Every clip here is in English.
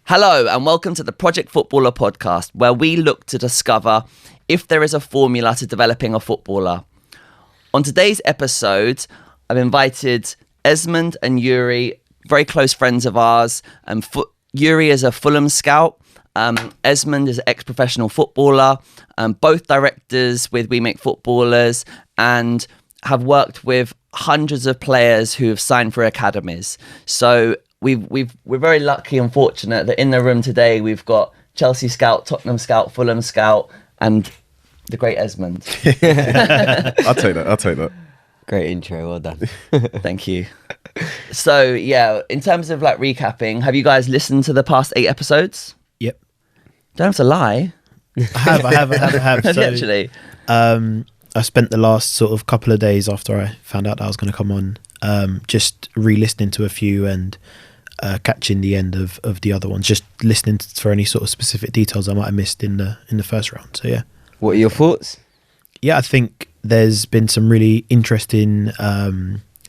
Hello and welcome to the Project Footballer podcast, where we look to discover if there is a formula to developing a footballer. On today's episode, I've invited Esmond and Yuri, very close friends of ours. Yuri is a Fulham scout. Esmond is an ex-professional footballer. Both directors with We Make Footballers and have worked with hundreds of players who have signed for academies. So we're very lucky and fortunate that in the room today we've got Chelsea scout, Tottenham scout, Fulham scout, and the great Esmond. I'll take that. Great intro, well done. Thank you. So yeah, in terms of like recapping, have you guys listened to the past 8 episodes? Yep. Don't have to lie. I have. So, Actually, I spent the last sort of couple of days after I found out that I was going to come on, just re-listening to a few and catching the end of the other ones, just listening for any sort of specific details I might have missed in the first round. So yeah. What are your thoughts? Yeah, I think there's been some really interesting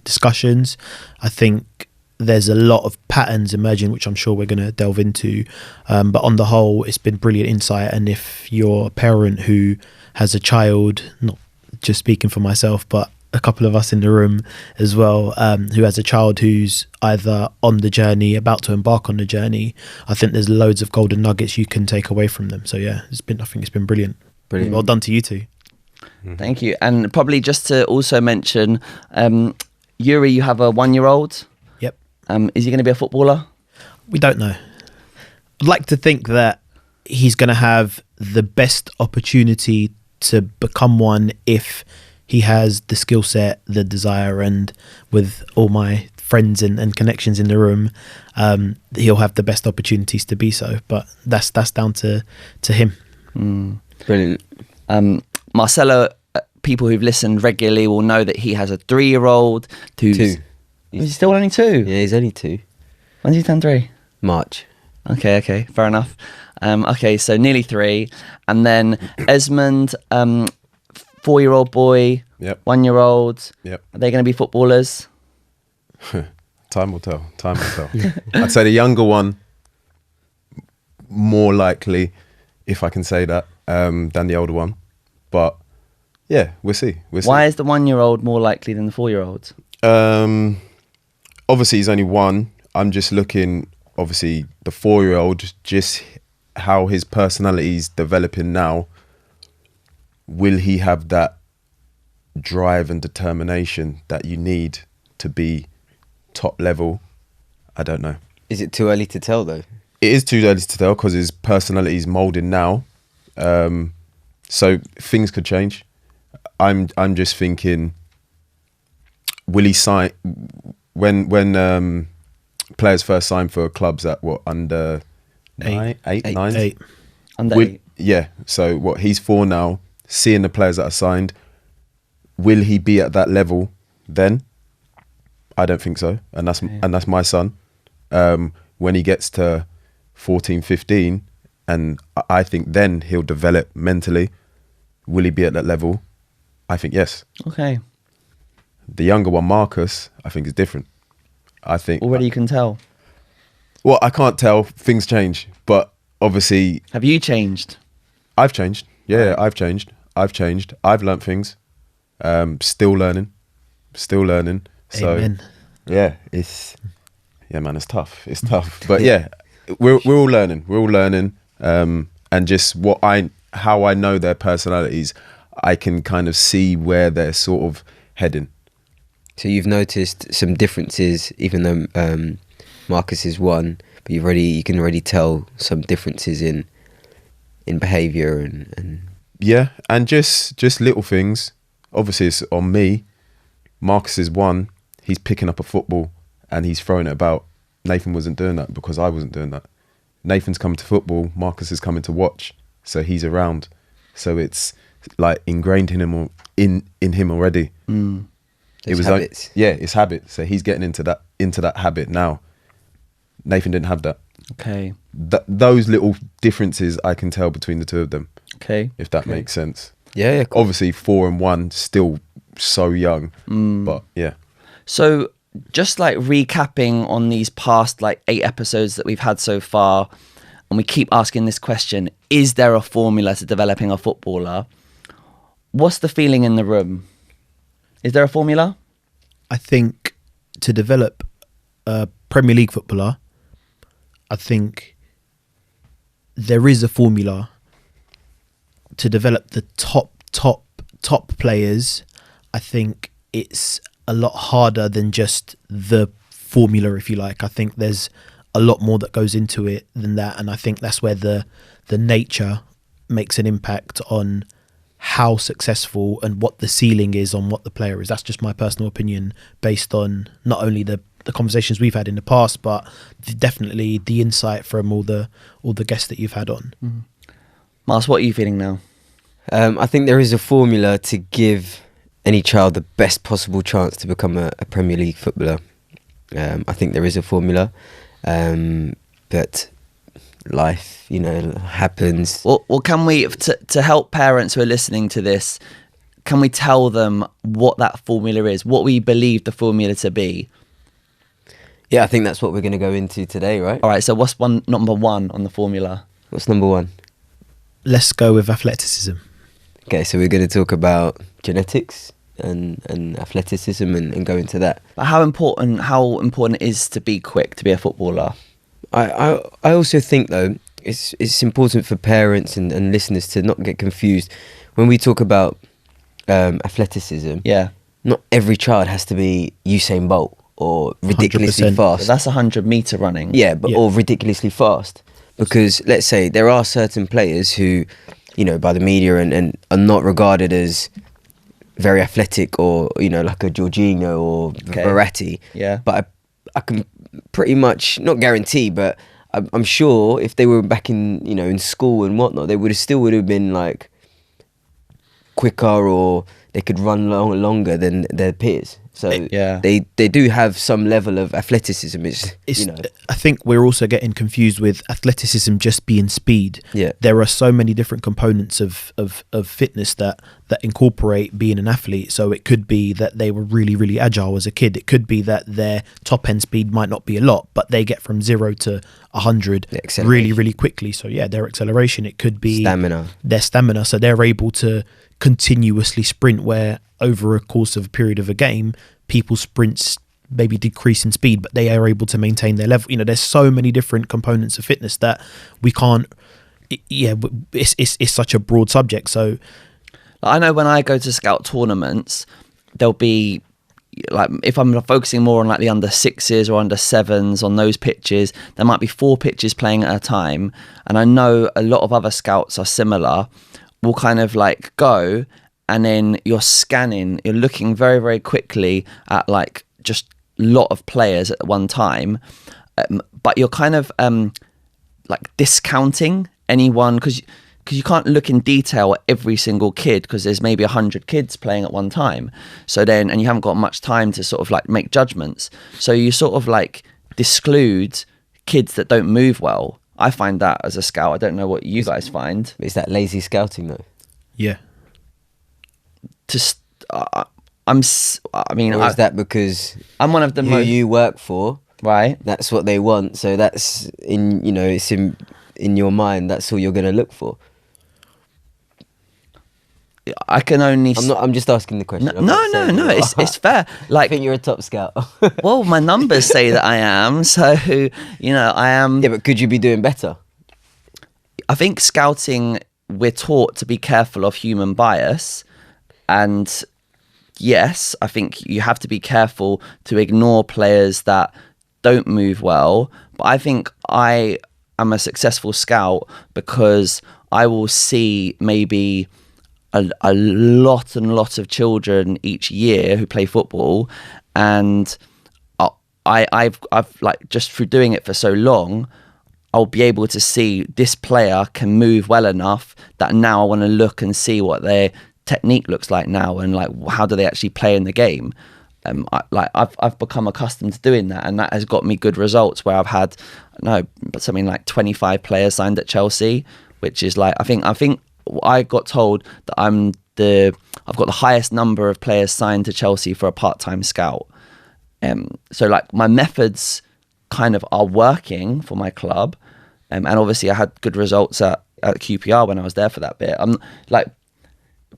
discussions. I think there's a lot of patterns emerging, which I'm sure we're going to delve into. But on the whole, it's been brilliant insight. And if you're a parent who has a child, not just speaking for myself, but a couple of us in the room as well, who has a child who's either on the journey, about to embark on the journey, I think there's loads of golden nuggets you can take away from them. So yeah, I think it's been brilliant. Brilliant. Well done to you two. Thank you. And probably just to also mention, Yuri, you have a 1-year-old. Yep. Is he going to be a footballer? We don't know. I'd like to think that he's going to have the best opportunity to become one if he has the skill set, the desire, and with all my friends and connections in the room, he'll have the best opportunities to be so. But that's down to him. Brilliant. Marcelo, people who've listened regularly will know that he has a 3-year-old who's... 2. Is he still only 2? Yeah, he's only 2. When's he turn 3? March. Okay, fair enough. Okay, so nearly 3. And then Esmond, 4-year-old boy, Yep. 1-year-old. Yep. Are they going to be footballers? Time will tell. I'd say the younger one, more likely, if I can say that, than the older one. But yeah, we'll see. Why is the 1-year-old more likely than the 4-year-old? Obviously, he's only 1. I'm just looking, obviously, the 4-year-old, just how his personality's developing now. Will he have that drive and determination that you need to be top level? I don't know. Is it too early to tell though? It is too early to tell because his personality is moulding now. So things could change. I'm just thinking, will he sign when players first sign for clubs at what, under 9? Under 8. Yeah. So what, he's 4 now. Seeing the players that are signed, will he be at that level then? I don't think so. And that's my son. When he gets to 14, 15, and I think then he'll develop mentally. Will he be at that level? I think yes. Okay. The younger one, Marcus, I think is different. I think Already you can tell. Well, I can't tell. Things change, but obviously Have you changed? I've changed. Yeah, I've changed. I've learnt things. Still learning. So Amen. yeah, it's tough. It's tough. But yeah, we're all learning. And just how I know their personalities, I can kind of see where they're sort of heading. So you've noticed some differences, even though Marcus is 1, but you can already tell some differences in behaviour and Yeah, and just little things. Obviously, it's on me. Marcus is 1. He's picking up a football and he's throwing it about. Nathan wasn't doing that because I wasn't doing that. Nathan's coming to football. Marcus is coming to watch. So he's around. So it's like ingrained in him already. It was habits. It's habit. So he's getting into that habit now. Nathan didn't have that. Okay. Those little differences I can tell between the two of them. Okay. If that makes sense. Yeah. Cool. Obviously 4 and 1, still so young. But yeah. So just like recapping on these past like 8 episodes that we've had so far, and we keep asking this question, is there a formula to developing a footballer? What's the feeling in the room? Is there a formula? I think to develop a Premier League footballer, I think there is a formula. To develop the top players, I think it's a lot harder than just the formula, if you like. I think there's a lot more that goes into it than that, and I think that's where the nature makes an impact on how successful and what the ceiling is on what the player is. That's just my personal opinion, based on not only the conversations we've had in the past, but definitely the insight from all the guests that you've had on. Mars, what are you feeling now? I think there is a formula to give any child the best possible chance to become a Premier League footballer. I think there is a formula, but life, happens. Well, can we, to help parents who are listening to this, can we tell them what that formula is, what we believe the formula to be? Yeah, I think that's what we're going to go into today, right? All right, so what's number one on the formula? What's number one? Let's go with athleticism. Okay, so we're going to talk about genetics and athleticism and go into that. But how important it is to be quick, to be a footballer? I also think, though, it's important for parents and listeners to not get confused. When we talk about athleticism, not every child has to be Usain Bolt or ridiculously 100%. fast. So that's 100-meter running. Or ridiculously fast. Because let's say there are certain players who, by the media and are not regarded as very athletic, or like a Jorginho or Verratti. Yeah. But I can pretty much not guarantee, but I'm sure if they were back in in school and whatnot, they would have been like quicker, or they could run longer than their peers. So they do have some level of athleticism. I think we're also getting confused with athleticism just being speed. Yeah. There are so many different components of fitness that incorporate being an athlete. So it could be that they were really, really agile as a kid. It could be that their top end speed might not be a lot, but they get from 0 to 100 really, really quickly. So their acceleration. It could be their stamina. So they're able to continuously sprint, where over a course of a period of a game, people's sprints maybe decrease in speed, but they are able to maintain their level. There's so many different components of fitness that we can't. It's such a broad subject. So I know when I go to scout tournaments, there'll be like, if I'm focusing more on like the under 6s or under 7s on those pitches, there might be 4 pitches playing at a time, and I know a lot of other scouts are similar. Will kind of like go, and then you're scanning, you're looking very, very quickly at like just a lot of players at one time, but you're kind of like discounting anyone, because you can't look in detail at every single kid, because there's maybe 100 kids playing at one time. So then, and you haven't got much time to sort of like make judgments. So you sort of like exclude kids that don't move well. I find that as a scout. I don't know what you guys find. Is that lazy scouting, though? yeah. Is that because I'm one of the who you work for, right? That's what they want, so that's it's in your mind, that's all you're going to look for. I can only. I'm just asking the question. No. It's fair. Like, I think you're a top scout. Well, my numbers say that I am. So I am. Yeah, but could you be doing better? I think scouting, we're taught to be careful of human bias, and yes, I think you have to be careful to ignore players that don't move well. But I think I am a successful scout because I will see maybe a lot of children each year who play football, and I've like, just through doing it for so long, I'll be able to see this player can move well enough that now I want to look and see what their technique looks like now, and like how do they actually play in the game. I've become accustomed to doing that, and that has got me good results where I've had something like 25 players signed at Chelsea, which is like, I think I got told that I've got the highest number of players signed to Chelsea for a part-time scout, So like my methods kind of are working for my club, and obviously I had good results at QPR when I was there for that bit.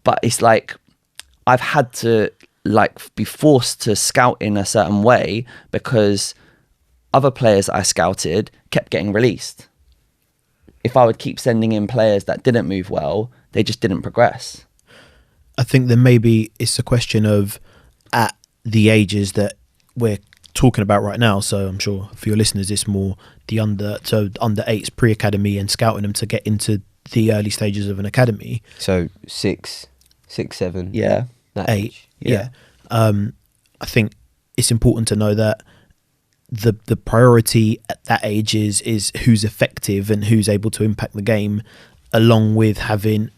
But it's like I've had to like be forced to scout in a certain way because other players that I scouted kept getting released. If I would keep sending in players that didn't move well, they just didn't progress. I think then maybe it's a question of at the ages that we're talking about right now. So I'm sure for your listeners, it's more the under 8s pre-academy and scouting them to get into the early stages of an academy. So 6, 7. Yeah. That 8. age. Yeah. I think it's important to know that the priority at that age is who's effective and who's able to impact the game, along with having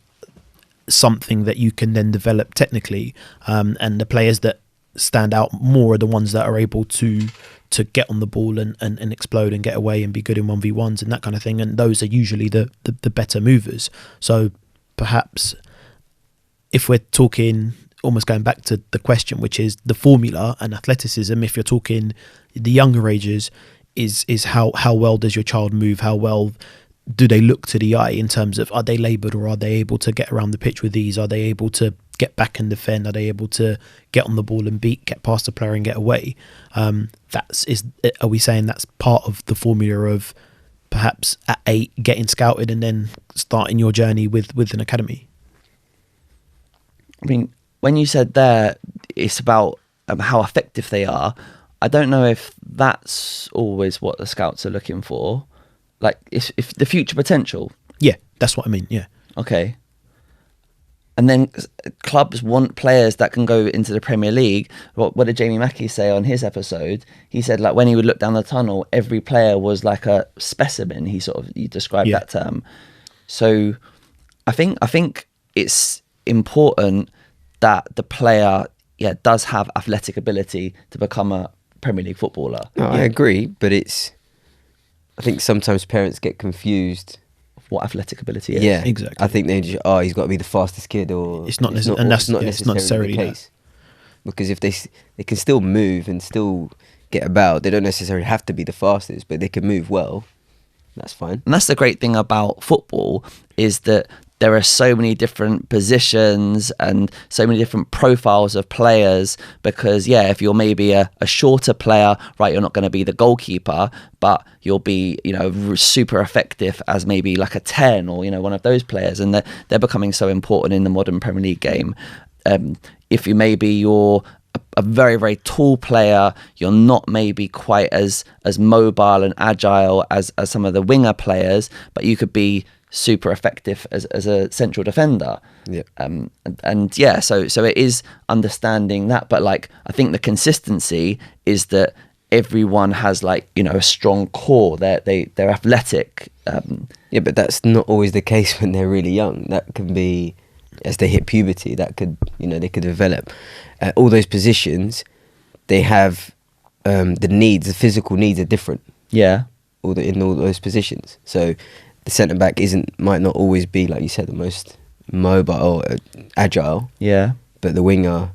something that you can then develop technically. And the players that stand out more are the ones that are able to get on the ball and explode and get away and be good in 1v1s and that kind of thing. And those are usually the better movers. So perhaps if we're talking, almost going back to the question, which is the formula and athleticism, if you're talking the younger ages, is how well does your child move? How well do they look to the eye in terms of, are they laboured or are they able to get around the pitch with ease? Are they able to get back and defend? Are they able to get on the ball and get past the player and get away? Are we saying that's part of the formula of perhaps at 8 getting scouted and then starting your journey with an academy? I mean, when you said there, it's about how effective they are. I don't know if that's always what the scouts are looking for. Like, if the future potential. Yeah, that's what I mean. Yeah. Okay. And then clubs want players that can go into the Premier League. What did Jamie Mackey say on his episode? He said, like, when he would look down the tunnel, every player was like a specimen. He described that term. So I think it's important that the player does have athletic ability to become a Premier League footballer. No, I agree, but I think sometimes parents get confused what athletic ability is. Yeah, exactly. I think they just, he's got to be the fastest kid, or It's not it's necessarily the case. Because if they can still move and still get about, they don't necessarily have to be the fastest, but they can move well. That's fine. And that's the great thing about football, is that there are so many different positions and so many different profiles of players, because if you're maybe a shorter player, right, you're not going to be the goalkeeper, but you'll be, super effective as maybe like a 10 or, one of those players. And they're becoming so important in the modern Premier League game. If you're a very, very tall player, you're not maybe quite as mobile and agile as some of the winger players, but you could be super effective as a central defender. Yeah. So it is understanding that, but like I think the consistency is that everyone has like a strong core. They're athletic. But that's not always the case when they're really young. That can be as they hit puberty. That could they could develop. All those positions, they have the physical needs are different. Yeah. In all those positions. So the centre back might not always be, like you said, the most mobile or agile. Yeah. But the winger,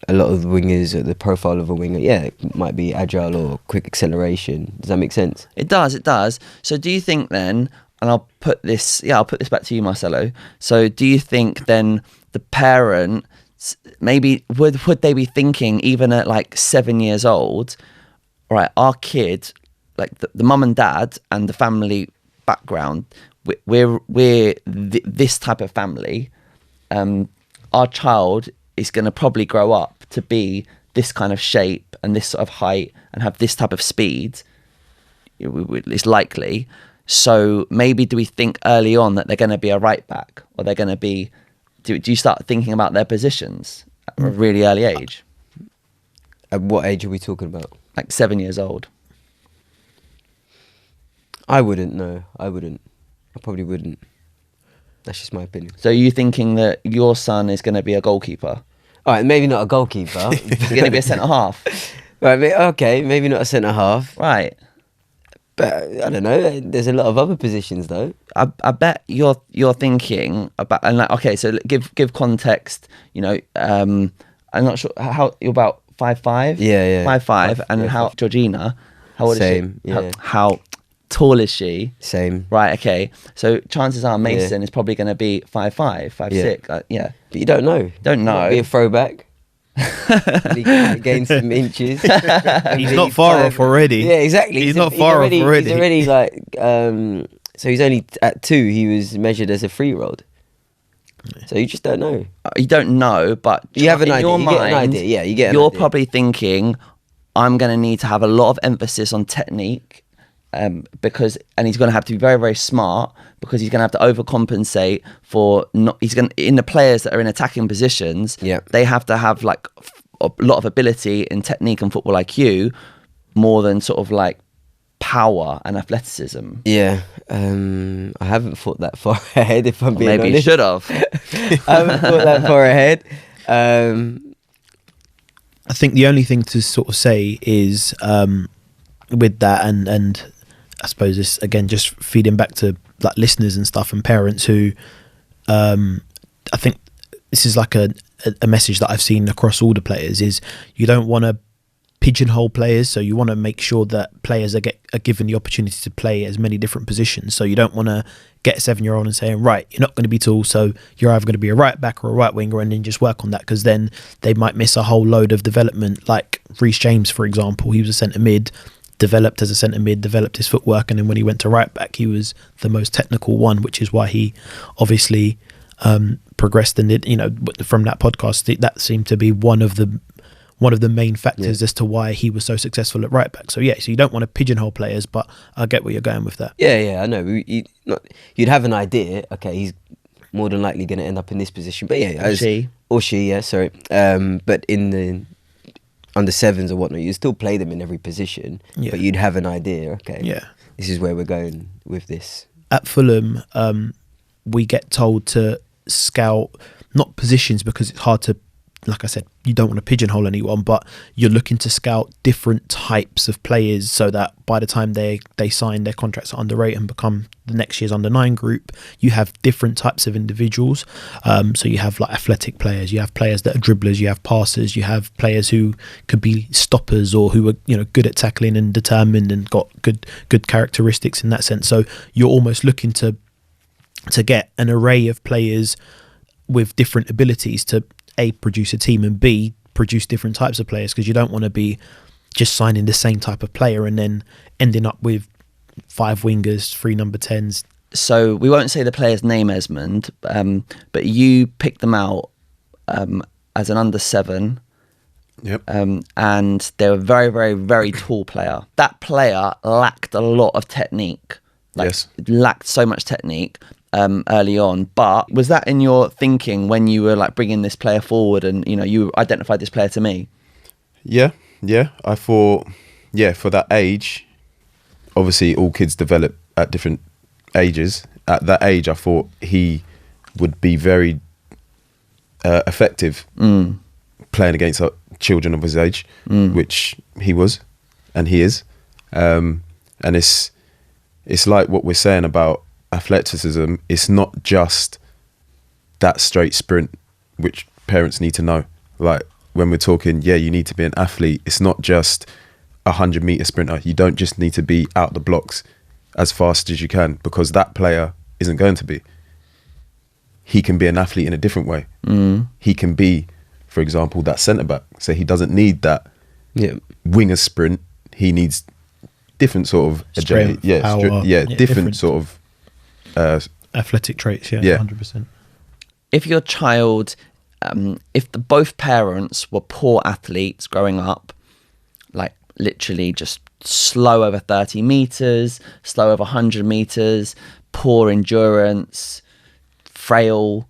a lot of the wingers, the profile of a winger, it might be agile or quick acceleration. Does that make sense? It does. So do you think then, and I'll put this back to you, Marcelo. So do you think then the parent, maybe would they be thinking, even at like 7 years old, all right, our kid, like the mum and dad and the family background, we're this type of family, our child is going to probably grow up to be this kind of shape and this sort of height and have this type of speed. It's likely. So maybe do we think early on that they're going to be a right back, or they're going to be, do you start thinking about their positions at a really early age? At what age are we talking about? Like 7 years old. I wouldn't know. I probably wouldn't. That's just my opinion. So you thinking that your son is going to be a goalkeeper? All right, maybe not a goalkeeper. He's going to be a centre half. Right, okay, maybe not a centre half. Right. But I don't know. There's a lot of other positions though. I bet you're thinking about, and like, okay, so give context. I'm not sure how you're about 5'5"? Yeah. 5'5", and how Georgina? How old Same, is she? yeah. How tall is she? Same. Right. Okay. So chances are Mason is probably going to be 5'5", 5'6". Yeah. But you don't know. Don't know. Might be a throwback. He gain some inches. He's not far off already. Yeah, exactly. He's not far off already. He's already like, so he's only at 2. He was measured as a 3-year-old. So you just don't know. You don't know, but You have an in idea. your You get an mind, idea. Yeah, you get an You're idea. probably thinking, I'm going to need to have a lot of emphasis on technique, because he's going to have to be very, very smart, because he's going to have to overcompensate for in the players that are in attacking positions. Yeah. They have to have like a lot of ability in technique and football IQ more than sort of like power and athleticism. Yeah. I haven't thought that far ahead, if I'm being Maybe you honest. should have. I haven't thought that far ahead. I think the only thing to sort of say is with that, and I suppose this again just feeding back to like listeners and stuff and parents who I think this is like a message that I've seen across all the players is you don't want to pigeonhole players, so you want to make sure that players are given the opportunity to play as many different positions. So you don't want to get a 7-year-old and saying, right, you're not going to be tall, so you're either going to be a right back or a right winger, and then just work on that, because then they might miss a whole load of development. Like Reece James, for example, he was a centre mid, developed as a centre mid, developed his footwork, and then when he went to right back, he was the most technical one, which is why he obviously progressed. And from that podcast, that seemed to be one of the main factors as to why he was so successful at right back. So so you don't want to pigeonhole players, but I get where you're going with that. Yeah, I know. You'd have an idea. Okay, he's more than likely going to end up in this position. But or she. Yeah, sorry. But in the under 7s or whatnot, you still play them in every position. Yeah. But you'd have an idea. Okay. Yeah. This is where we're going with this. At Fulham, we get told to scout not positions, because it's hard to, like I said, you don't want to pigeonhole anyone, but you're looking to scout different types of players so that by the time they sign their contracts at under 8 and become the next year's under 9 group, you have different types of individuals. So you have like athletic players, you have players that are dribblers, you have passers, you have players who could be stoppers or who are good at tackling and determined and got good characteristics in that sense. So you're almost looking to get an array of players with different abilities to A, produce a team, and B, produce different types of players, because you don't want to be just signing the same type of player and then ending up with 5 wingers, 3 number 10s. So we won't say the player's name, Esmond, but you picked them out as an under 7. Yep. And they're a very, very, very tall player. That player lacked a lot of technique. Yes. Lacked so much technique early on. But was that in your thinking when you were like bringing this player forward, and you identified this player to me? Yeah. I thought, for that age, obviously all kids develop at different ages. At that age, I thought he would be very effective playing against children of his age, which he was, and he is. And it's like what we're saying about athleticism. It's not just that straight sprint, which parents need to know. Like when we're talking, you need to be an athlete. It's not just a 100-meter sprinter. You don't just need to be out the blocks as fast as you can, because that player isn't going to be. He can be an athlete in a different way. He can be, for example, that centre back. So he doesn't need that winger sprint. He needs different sort of Strength, power, different sort of athletic traits. 100%. If your child, if both parents were poor athletes growing up, like literally just slow over 30 meters, slow over 100 meters, poor endurance, frail,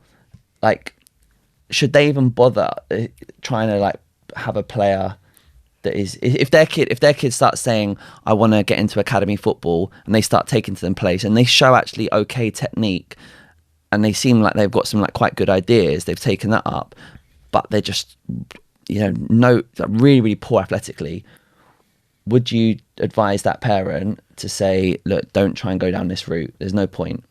like, should they even bother trying to like have a player that is, if their kid starts saying, I want to get into academy football, and they start taking to them place and they show actually okay technique and they seem like they've got some like quite good ideas, they've taken that up, but they're just really, really poor athletically, would you advise that parent to say, look, don't try and go down this route, there's no point?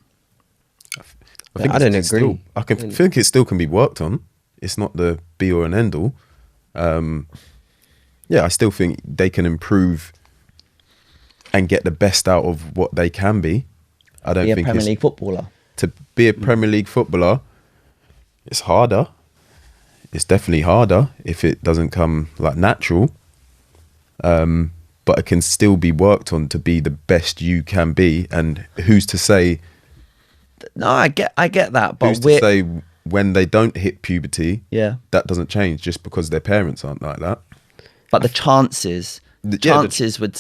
I don't agree. I think it still can be worked on. It's not the be or an end all. yeah, I still think they can improve and get the best out of what they can be. I don't Be a think Premier it's, League footballer. to be a Premier League footballer, it's harder. It's definitely harder if it doesn't come like natural. But it can still be worked on to be the best you can be. And who's to say? No, I get that, but Who's to say when they don't hit puberty? Yeah. that doesn't change just because their parents aren't like that. But the chances,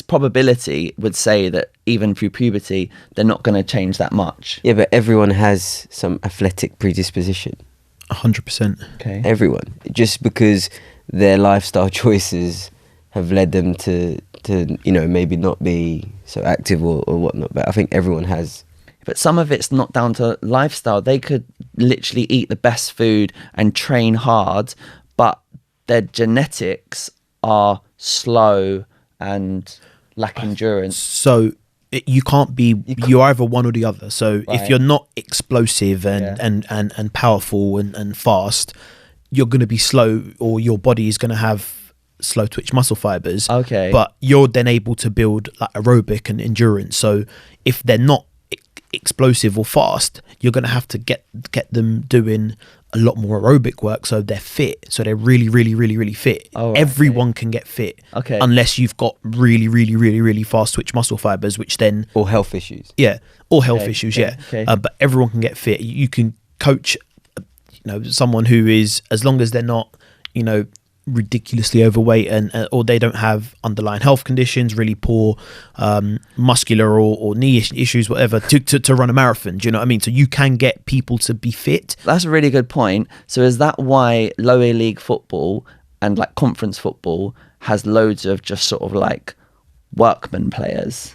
probability would say that even through puberty, they're not going to change that much. Yeah, but everyone has some athletic predisposition. 100%. Okay. Everyone, just because their lifestyle choices have led them to maybe not be so active or whatnot. But I think everyone has. But some of it's not down to lifestyle. They could literally eat the best food and train hard, but their genetics are slow and lack endurance. So you can't be, you're either one or the other. So Right. if you're not explosive and powerful and fast, you're going to be slow, or your body is going to have slow twitch muscle fibers. Okay. But you're then able to build like aerobic and endurance. So if they're not explosive or fast, you're going to have to get them doing a lot more aerobic work, so they're fit, so they're really fit. Oh, right, everyone can get fit, Okay. unless you've got really fast twitch muscle fibers, which then, Or health issues. yeah, or health Okay, issues, okay, yeah. okay. But everyone can get fit. You can coach someone who is, as long as they're not ridiculously overweight and or they don't have underlying health conditions, really poor muscular or knee issues, whatever, to run a marathon. Do you know what I mean? So you can get people to be fit. That's a really good point. So is that why lower league football and like conference football has loads of just sort of like workman players?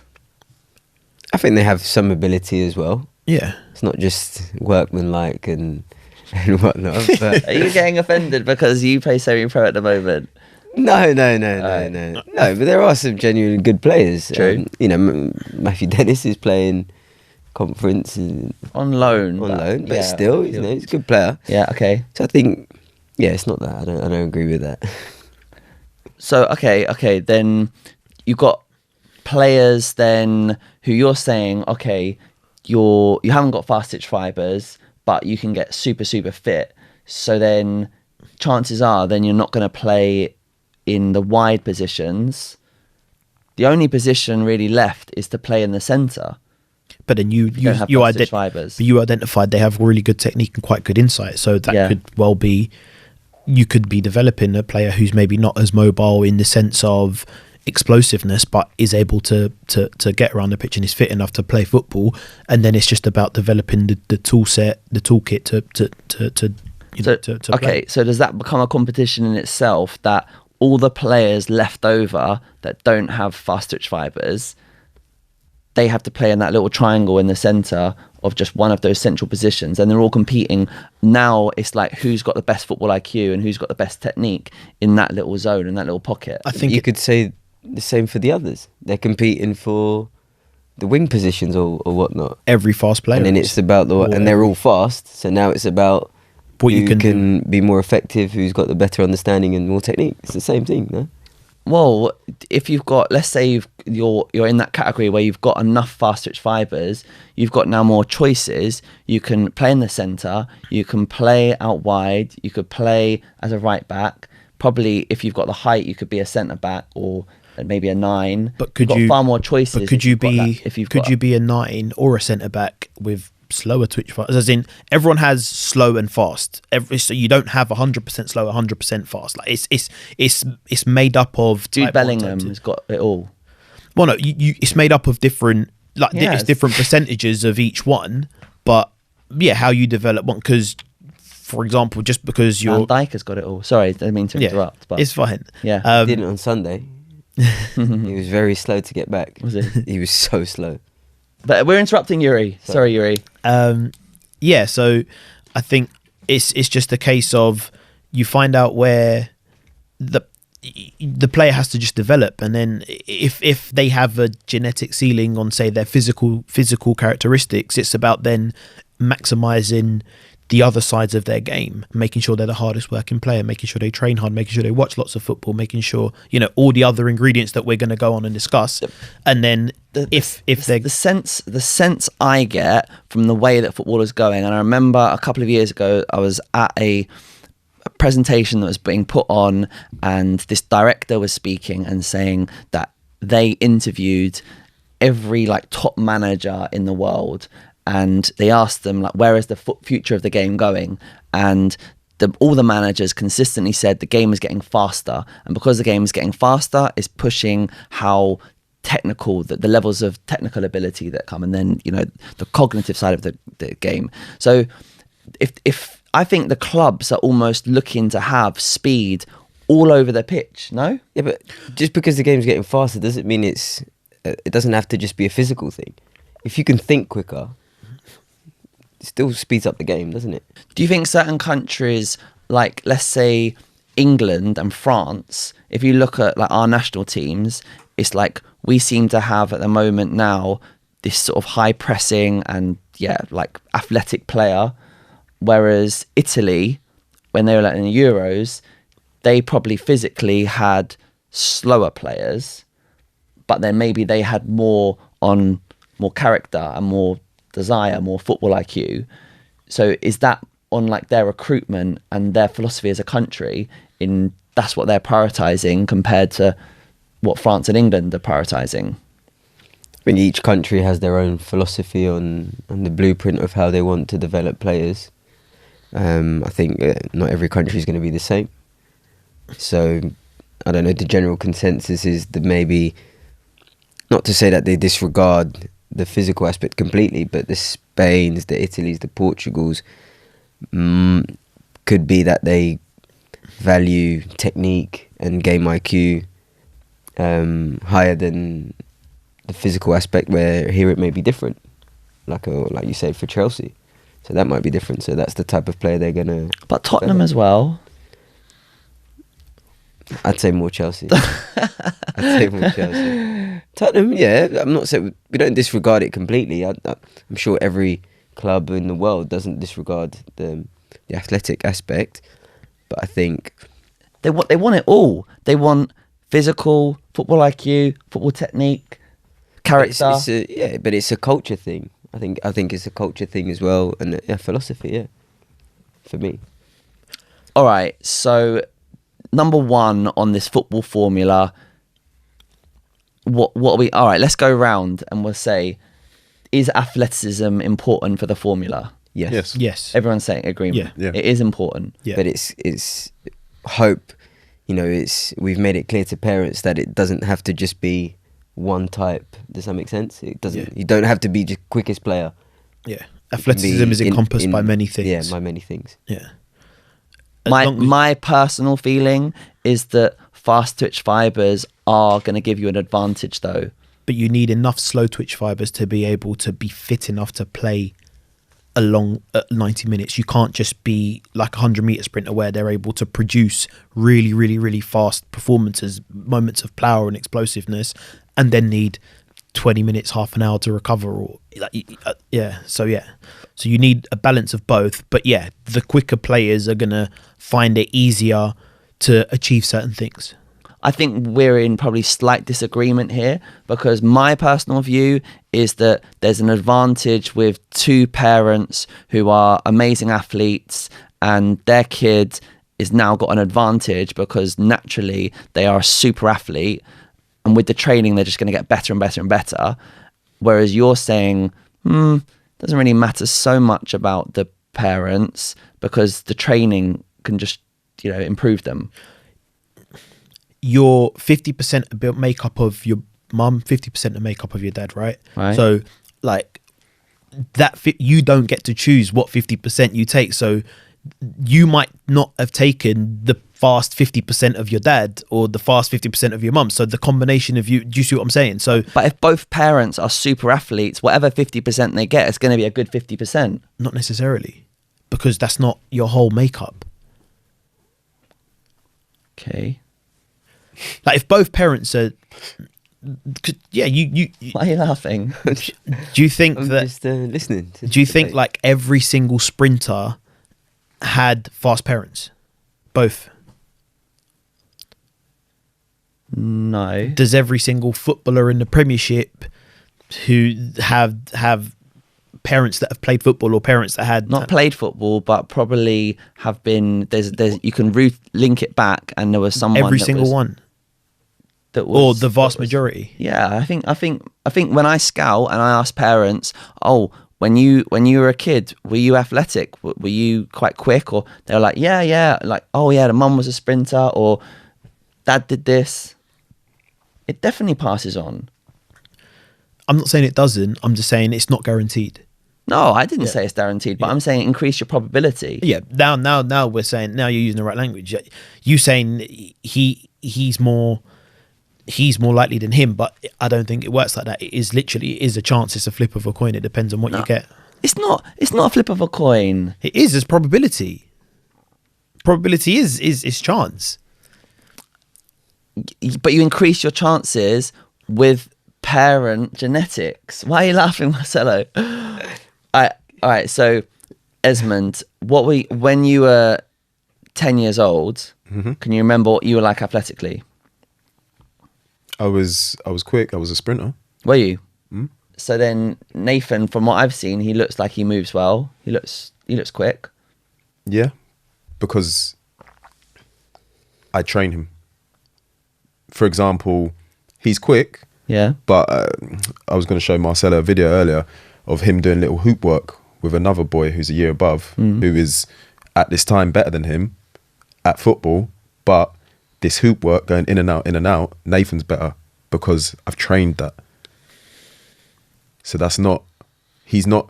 I think they have some ability as well. Yeah. It's not just workmanlike and whatnot. But Are you getting offended because you play semi-pro at the moment? No. But there are some genuine good players. True. Matthew Dennis is playing conference On loan. but yeah, still, he's a good player. Yeah, okay. So I think, yeah, it's not that. I don't agree with that. So, okay, then you've got players then who you're saying, okay, you haven't got fast twitch fibers, but you can get super fit. So then chances are then you're not going to play in the wide positions. The only position really left is to play in the centre. But then you fibers. but you identified they have really good technique and quite good insight. So that Yeah. could well be, you could be developing a player who's maybe not as mobile in the sense of explosiveness, but is able to get around the pitch and is fit enough to play football. And then it's just about developing the tool set, the toolkit to play. So does that become a competition in itself, that all the players left over that don't have fast twitch fibers, they have to play in that little triangle in the centre of just one of those central positions, and they're all competing? Now it's like who's got the best football IQ and who's got the best technique in that little zone, in that little pocket. I think You could say the same for the others. They're competing for the wing positions or whatnot. every fast player, And then it's about and they're all fast. So now it's about what who you can be more effective, who's got the better understanding and more technique. It's the same thing, no? Well, if you've got, let's say you're in that category where you've got enough fast twitch fibers, you've got now more choices. You can play in the centre, you can play out wide, you could play as a right back. Probably if you've got the height, you could be a centre back or maybe a 9. But could You've got you far more choices? But could if you you've got be that- if you've could got you be a 9 or a centre back with slower twitch fibers? As in, everyone has slow and fast. So you don't have 100% slow, 100% fast. Like it's made up of Jude type 1, Bellingham type 2. has got it all. Well, no, it's made up of different, like Yeah, it's it's- different percentages of each one. But yeah, how you develop one, because for example, just because Van you're Dijk has got it all. Sorry, I didn't mean to interrupt. But it's fine. yeah, He did it on Sunday. He was very slow to get back. Was he? He was so slow. but we're interrupting Yuri. Sorry, Yuri. Yeah, so I think it's just a case of you find out where the player has to just develop, and then if they have a genetic ceiling on, say, their physical characteristics, it's about then maximizing the other sides of their game, making sure they're the hardest working player, making sure they train hard, making sure they watch lots of football, making sure, you know, all the other ingredients that we're going to go on and discuss. And then if they're... The sense I get from the way that football is going, and I remember a couple of years ago, I was at a presentation that was being put on, and this director was speaking and saying that they interviewed every like top manager in the world, and they asked them like, where is the future of the game going? And all the managers consistently said the game is getting faster, and because the game is getting faster, it's pushing how technical, the levels of technical ability that come, and then, you know, the cognitive side of the game. So if I think the clubs are almost looking to have speed all over the pitch, no? Yeah, but just because the game's getting faster doesn't mean it doesn't have to just be a physical thing. If you can think quicker, it still speeds up the game, doesn't it? Do you think certain countries, like let's say England and France, if you look at like our national teams, it's like we seem to have at the moment now this sort of high pressing and like athletic player, whereas Italy, when they were like in the Euros, they probably physically had slower players, but then maybe they had more character and more desire, more football IQ. So is that on like their recruitment and their philosophy as a country, in that's what they're prioritizing compared to what France and England are prioritizing? I think each country has their own philosophy on the blueprint of how they want to develop players. I think not every country is going to be the same. So, I don't know, the general consensus is that maybe, not to say that they disregard the physical aspect completely, but the Spains, the Italys, the Portugals, could be that they value technique and game IQ higher than the physical aspect, where here it may be different, like you said, for Chelsea. So that might be different. So that's the type of player they're going to... But Tottenham as well. I'd say more Chelsea. Tottenham, yeah. I'm not saying we don't disregard it completely. I'm sure every club in the world doesn't disregard the athletic aspect, but I think they want it all. They want physical, football IQ, football technique, character. But it's a culture thing. I think it's a culture thing as well, and philosophy. Yeah, for me. All right, so number one on this football formula, what are we... All right, let's go round and we'll say, is athleticism important for the formula? Yes. Yes. Everyone's saying agreement. Yeah. It is important. Yeah. But it's hope, you know, we've made it clear to parents that it doesn't have to just be one type. Does that make sense? It doesn't. Yeah. You don't have to be the quickest player. Yeah. Athleticism is encompassed by many things. Yeah, by many things. Yeah. My personal feeling is that fast twitch fibers are going to give you an advantage, though. But you need enough slow twitch fibers to be able to be fit enough to play along 90 minutes. You can't just be like a 100-meter sprinter where they're able to produce really, really, really fast performances, moments of power and explosiveness, and then need 20 minutes, half an hour to recover. Or So you need a balance of both. But yeah, the quicker players are gonna find it easier to achieve certain things. I think we're in probably slight disagreement here, because my personal view is that there's an advantage with two parents who are amazing athletes, and their kid is now got an advantage because naturally they are a super athlete, and with the training they're just going to get better and better and better. Whereas you're saying, doesn't really matter so much about the parents because the training can just, improve them. You're 50% makeup of your mum, 50% the makeup of your dad, right? So like that you don't get to choose what 50% you take. So you might not have taken the fast 50% of your dad or the fast 50% of your mum. So the combination of you, do you see what I'm saying? So, but if both parents are super athletes, whatever 50% they get is going to be a good 50%. Not necessarily, because that's not your whole makeup. Okay. Like if both parents are, you why are you laughing? do you think I'm that just listening? Do you think like every single sprinter had fast parents? Both. No. Does every single footballer in the Premiership who have parents that have played football or parents that had Not played football, but probably have been. There's you can link it back, and there was someone. every single one, that or was, the vast that was- majority? Yeah, I think when I scout and I ask parents, oh, when you were a kid, were you athletic? Were you quite quick? Or they're like, yeah, like, oh yeah, the mum was a sprinter, or dad did this. It definitely passes on. I'm not saying it doesn't. I'm just saying it's not guaranteed. No, I didn't say it's guaranteed, but I'm saying increase your probability. Yeah. Now we're saying, now you're using the right language. You saying he's more likely than him, but I don't think it works like that. It is a chance. It's a flip of a coin. It depends on what you get. It's not a flip of a coin. It is. It's probability. Probability is chance. But you increase your chances with parent genetics. Why are you laughing, Marcelo? All right. So, Esmond, when you were 10 years old? Can you remember what you were like athletically? I was quick. I was a sprinter. Were you? So then Nathan, from what I've seen, he looks like he moves well. He looks quick. Yeah, because I train him. For example, he's quick. Yeah. But I was going to show Marcelo a video earlier of him doing little hoop work with another boy who's a year above, who is at this time better than him at football. But this hoop work going in and out, Nathan's better because I've trained that. So he's not,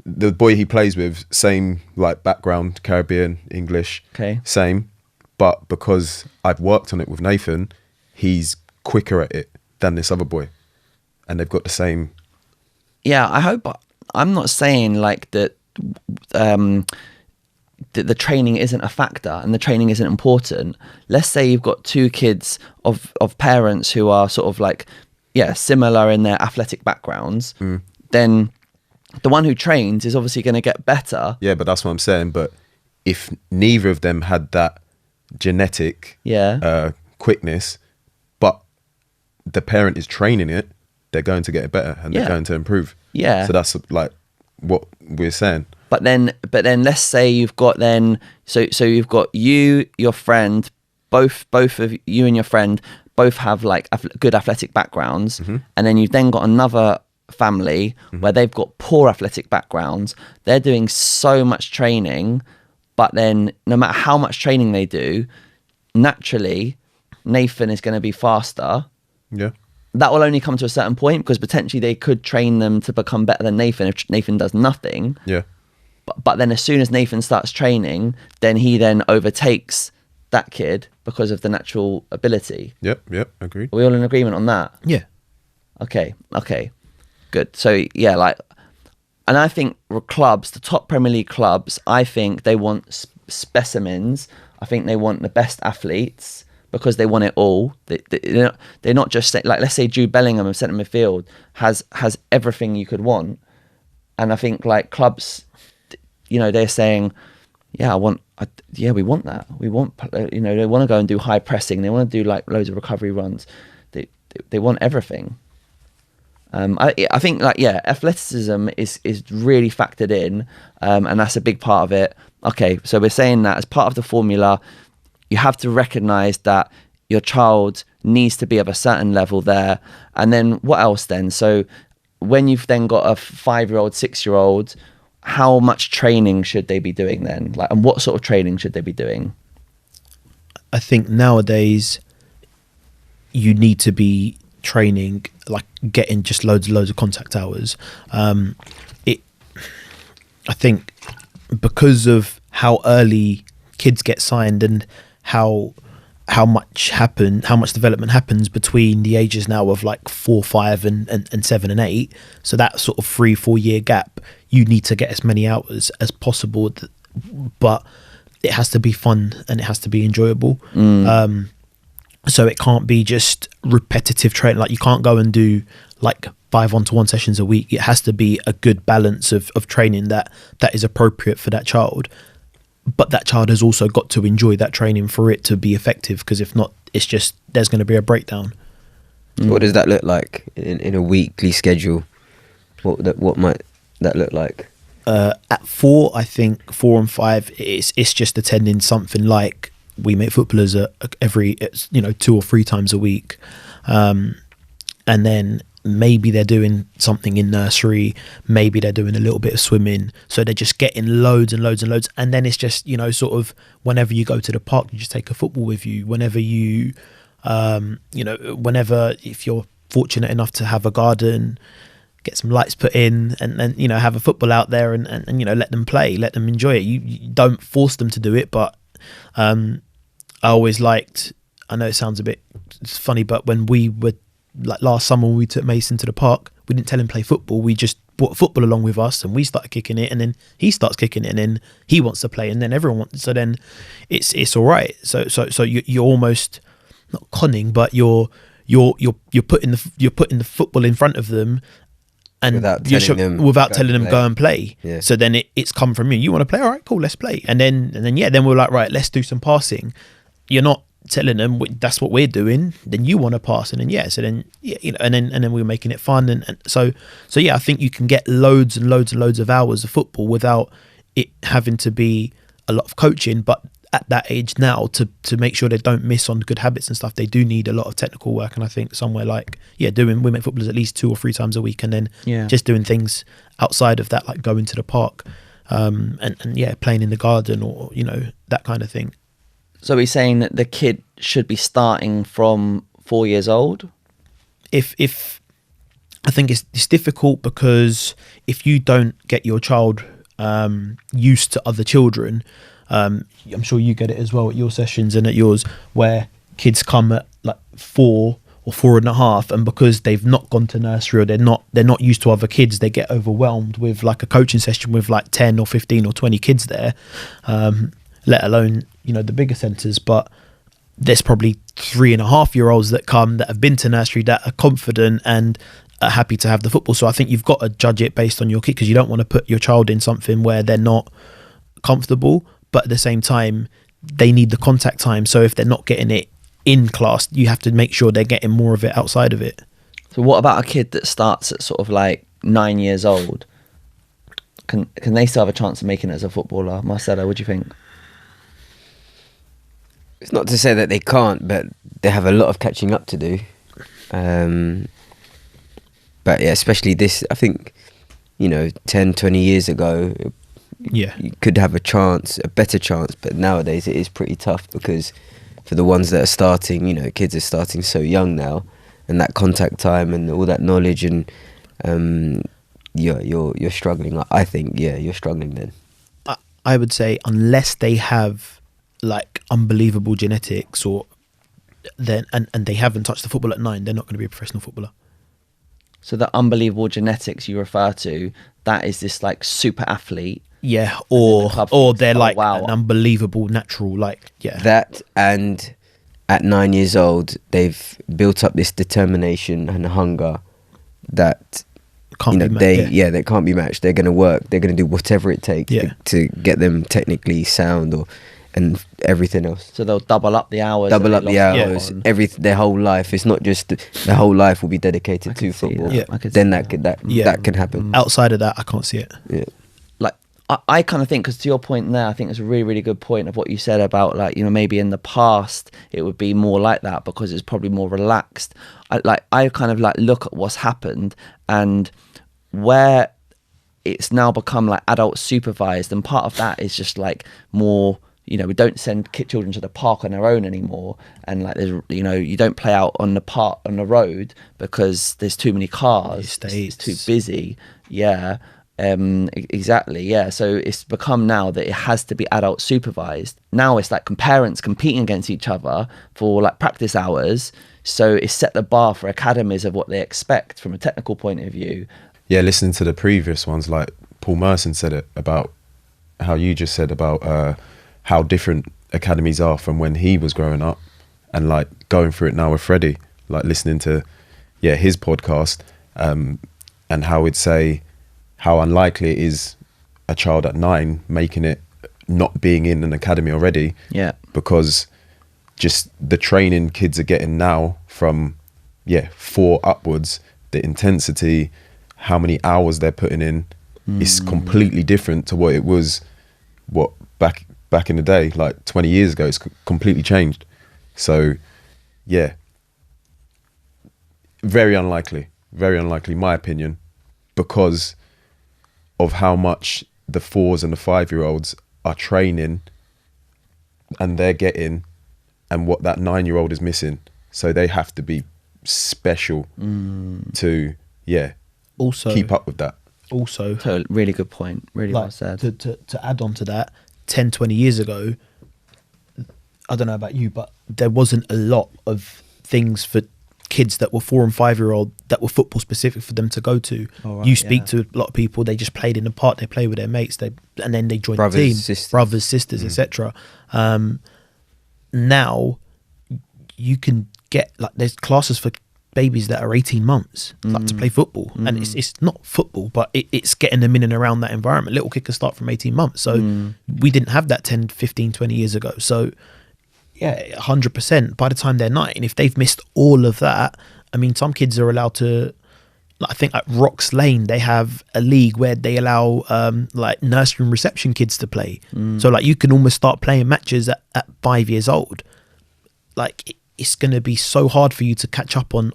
the boy he plays with, same like background, Caribbean, English, Okay. same. But because I've worked on it with Nathan, he's quicker at it than this other boy. And they've got the same. Yeah, I hope. I'm not saying like that the training isn't a factor and the training isn't important. Let's say you've got two kids of parents who are sort of like, similar in their athletic backgrounds. Then the one who trains is obviously going to get better. Yeah, but that's what I'm saying. But if neither of them had that genetic quickness, but the parent is training it, they're going to get it better and they're going to improve. Yeah. So that's like what we're saying. But then let's say you've got so you've got you, your friend, both of you and your friend both have like good athletic backgrounds, and then you've then got another family where they've got poor athletic backgrounds. They're doing so much training, but then no matter how much training they do, naturally Nathan is going to be faster. Yeah. That will only come to a certain point because potentially they could train them to become better than Nathan if Nathan does nothing. Yeah. But then as soon as Nathan starts training, then he then overtakes that kid because of the natural ability. Yep, agreed. Are we all in agreement on that? Yeah. Okay, good. So yeah, like, and I think clubs, the top Premier League clubs, I think they want specimens. I think they want the best athletes because they want it all. They're not just like, let's say Jude Bellingham of centre midfield has everything you could want, and I think like clubs, they're saying, we want that. We want, they want to go and do high pressing. They want to do like loads of recovery runs. They want everything. I think like, athleticism is really factored in, and that's a big part of it. Okay, so we're saying that as part of the formula, you have to recognize that your child needs to be of a certain level there. And then what else then? So when you've then got a 5-year-old, 6-year-old, how much training should they be doing then? Like, and what sort of training should they be doing? I think nowadays you need to be training, like getting just loads of contact hours. I think because of how early kids get signed and how much development happens between the ages now of like 4, 5 and 7 and 8, so that sort of 3-4 year gap, you need to get as many hours as possible, but it has to be fun and it has to be enjoyable. So it can't be just repetitive training. Like you can't go and do like 5 1-to-1 sessions a week. It has to be a good balance of training that is appropriate for that child. but that child has also got to enjoy that training for it to be effective, because if not, it's just, there's going to be a breakdown. What does that look like in a weekly schedule? What might that look like? At 4, I think 4 and 5, it's just attending something like we make footballers every 2 or 3 times a week, and then maybe they're doing something in nursery, maybe they're doing a little bit of swimming, so they're just getting loads and loads and loads. And then it's just sort of whenever you go to the park, you just take a football with you. Whenever you whenever, if you're fortunate enough to have a garden, get some lights put in, and then have a football out there, and let them play, let them enjoy it. You don't force them to do it, but I always liked, I know it sounds a bit funny, but when we were like last summer, when we took Mason to the park, we didn't tell him to play football, we just brought football along with us, and we started kicking it, and then he starts kicking it, and then he wants to play, and then everyone wants, so then it's all right. So you're almost not conning, but you're putting the football in front of them, and without telling them go and play. Yeah. So then it's come from you want to play, all right, cool, let's play. And then we're like, right, let's do some passing. You're not telling them that's what we're doing, then you want to pass, and then and then we're making it fun, and so I think you can get loads and loads and loads of hours of football without it having to be a lot of coaching. But at that age now, to make sure they don't miss on good habits and stuff, they do need a lot of technical work. And I think somewhere like doing women footballers at least 2 or 3 times a week, and then just doing things outside of that, like going to the park, and playing in the garden, or that kind of thing. So we're saying that the kid should be starting from 4 years old? If I think it's difficult, because if you don't get your child used to other children, I'm sure you get it as well at your sessions and at yours, where kids come at like 4 or 4.5, and because they've not gone to nursery, or they're not used to other kids, they get overwhelmed with like a coaching session with like 10 or 15 or 20 kids there, let alone the bigger centres. But there's probably 3.5-year-olds that come, that have been to nursery, that are confident and are happy to have the football. So I think you've got to judge it based on your kid, because you don't want to put your child in something where they're not comfortable, but at the same time they need the contact time. So if they're not getting it in class, you have to make sure they're getting more of it outside of it. So what about a kid that starts at sort of like 9 years old? Can they still have a chance of making it as a footballer? Marcelo, what do you think? It's not to say that they can't, but they have a lot of catching up to do. But yeah, especially this, I think, 10, 20 years ago, you could have a better chance, but nowadays it is pretty tough, because for the ones that are starting, kids are starting so young now, and that contact time and all that knowledge, and you're struggling. I think you're struggling then. I would say unless they have like unbelievable genetics, or then and they haven't touched the football at 9, they're not going to be a professional footballer. So the unbelievable genetics you refer to, that is this like super athlete. Yeah, or they're like wow, an unbelievable natural, That, and at 9 years old, they've built up this determination and hunger that can't be matched. They can't be matched. They're going to work. They're going to do whatever it takes to get them technically sound, and everything else. So they'll double up the hours. Their whole life. It's not just their whole life will be dedicated to football. Then that can happen. Outside of that, I can't see it. Yeah. Like I kind of think, because to your point there, I think it's a really, really good point of what you said about like, maybe in the past it would be more like that because it's probably more relaxed. I kind of like look at what's happened, and where it's now become like adult supervised, and part of that is just like more, we don't send children to the park on their own anymore, and like there's you don't play out on the road because there's too many cars, it's too busy. Exactly. So it's become now that it has to be adult supervised. Now it's like parents competing against each other for like practice hours, so it's set the bar for academies of what they expect from a technical point of view. Listening to the previous ones, like Paul Merson said it about how you just said about how different academies are from when he was growing up, and like going through it now with Freddie, like listening to his podcast, and how he'd say how unlikely it is a child at 9 making it not being in an academy already. Yeah. Because just the training kids are getting now from 4 upwards, the intensity, how many hours they're putting in is completely different to what it was back in the day, like 20 years ago. It's completely changed. So yeah, very unlikely, my opinion, because of how much the 4s and the 5-year-olds are training and they're getting, and what that 9-year-old is missing. So they have to be special to Also, keep up with that. Also, So really good point. Really well like said. to add on to that, 10, 20 years ago, I don't know about you, but there wasn't a lot of things for kids that were 4 and 5-year-old that were football specific for them to go to. Oh, right, You speak yeah. to a lot of people, they just played in the park, they play with their mates, and then they join Brothers, the team, sisters. brothers, sisters, etc. Now you can get, like, there's classes for babies that are 18 months like to play football, and it's not football, but it's getting them in and around that environment. Little kickers start from 18 months, so we didn't have that 10, 15, 20 years ago. So yeah, 100%. By the time they're 9, if they've missed all of that, I mean, some kids are allowed to, like, I think at Rocks Lane they have a league where they allow like nursery and reception kids to play. So like you can almost start playing matches at 5 years old. Like it's going to be so hard for you to catch up on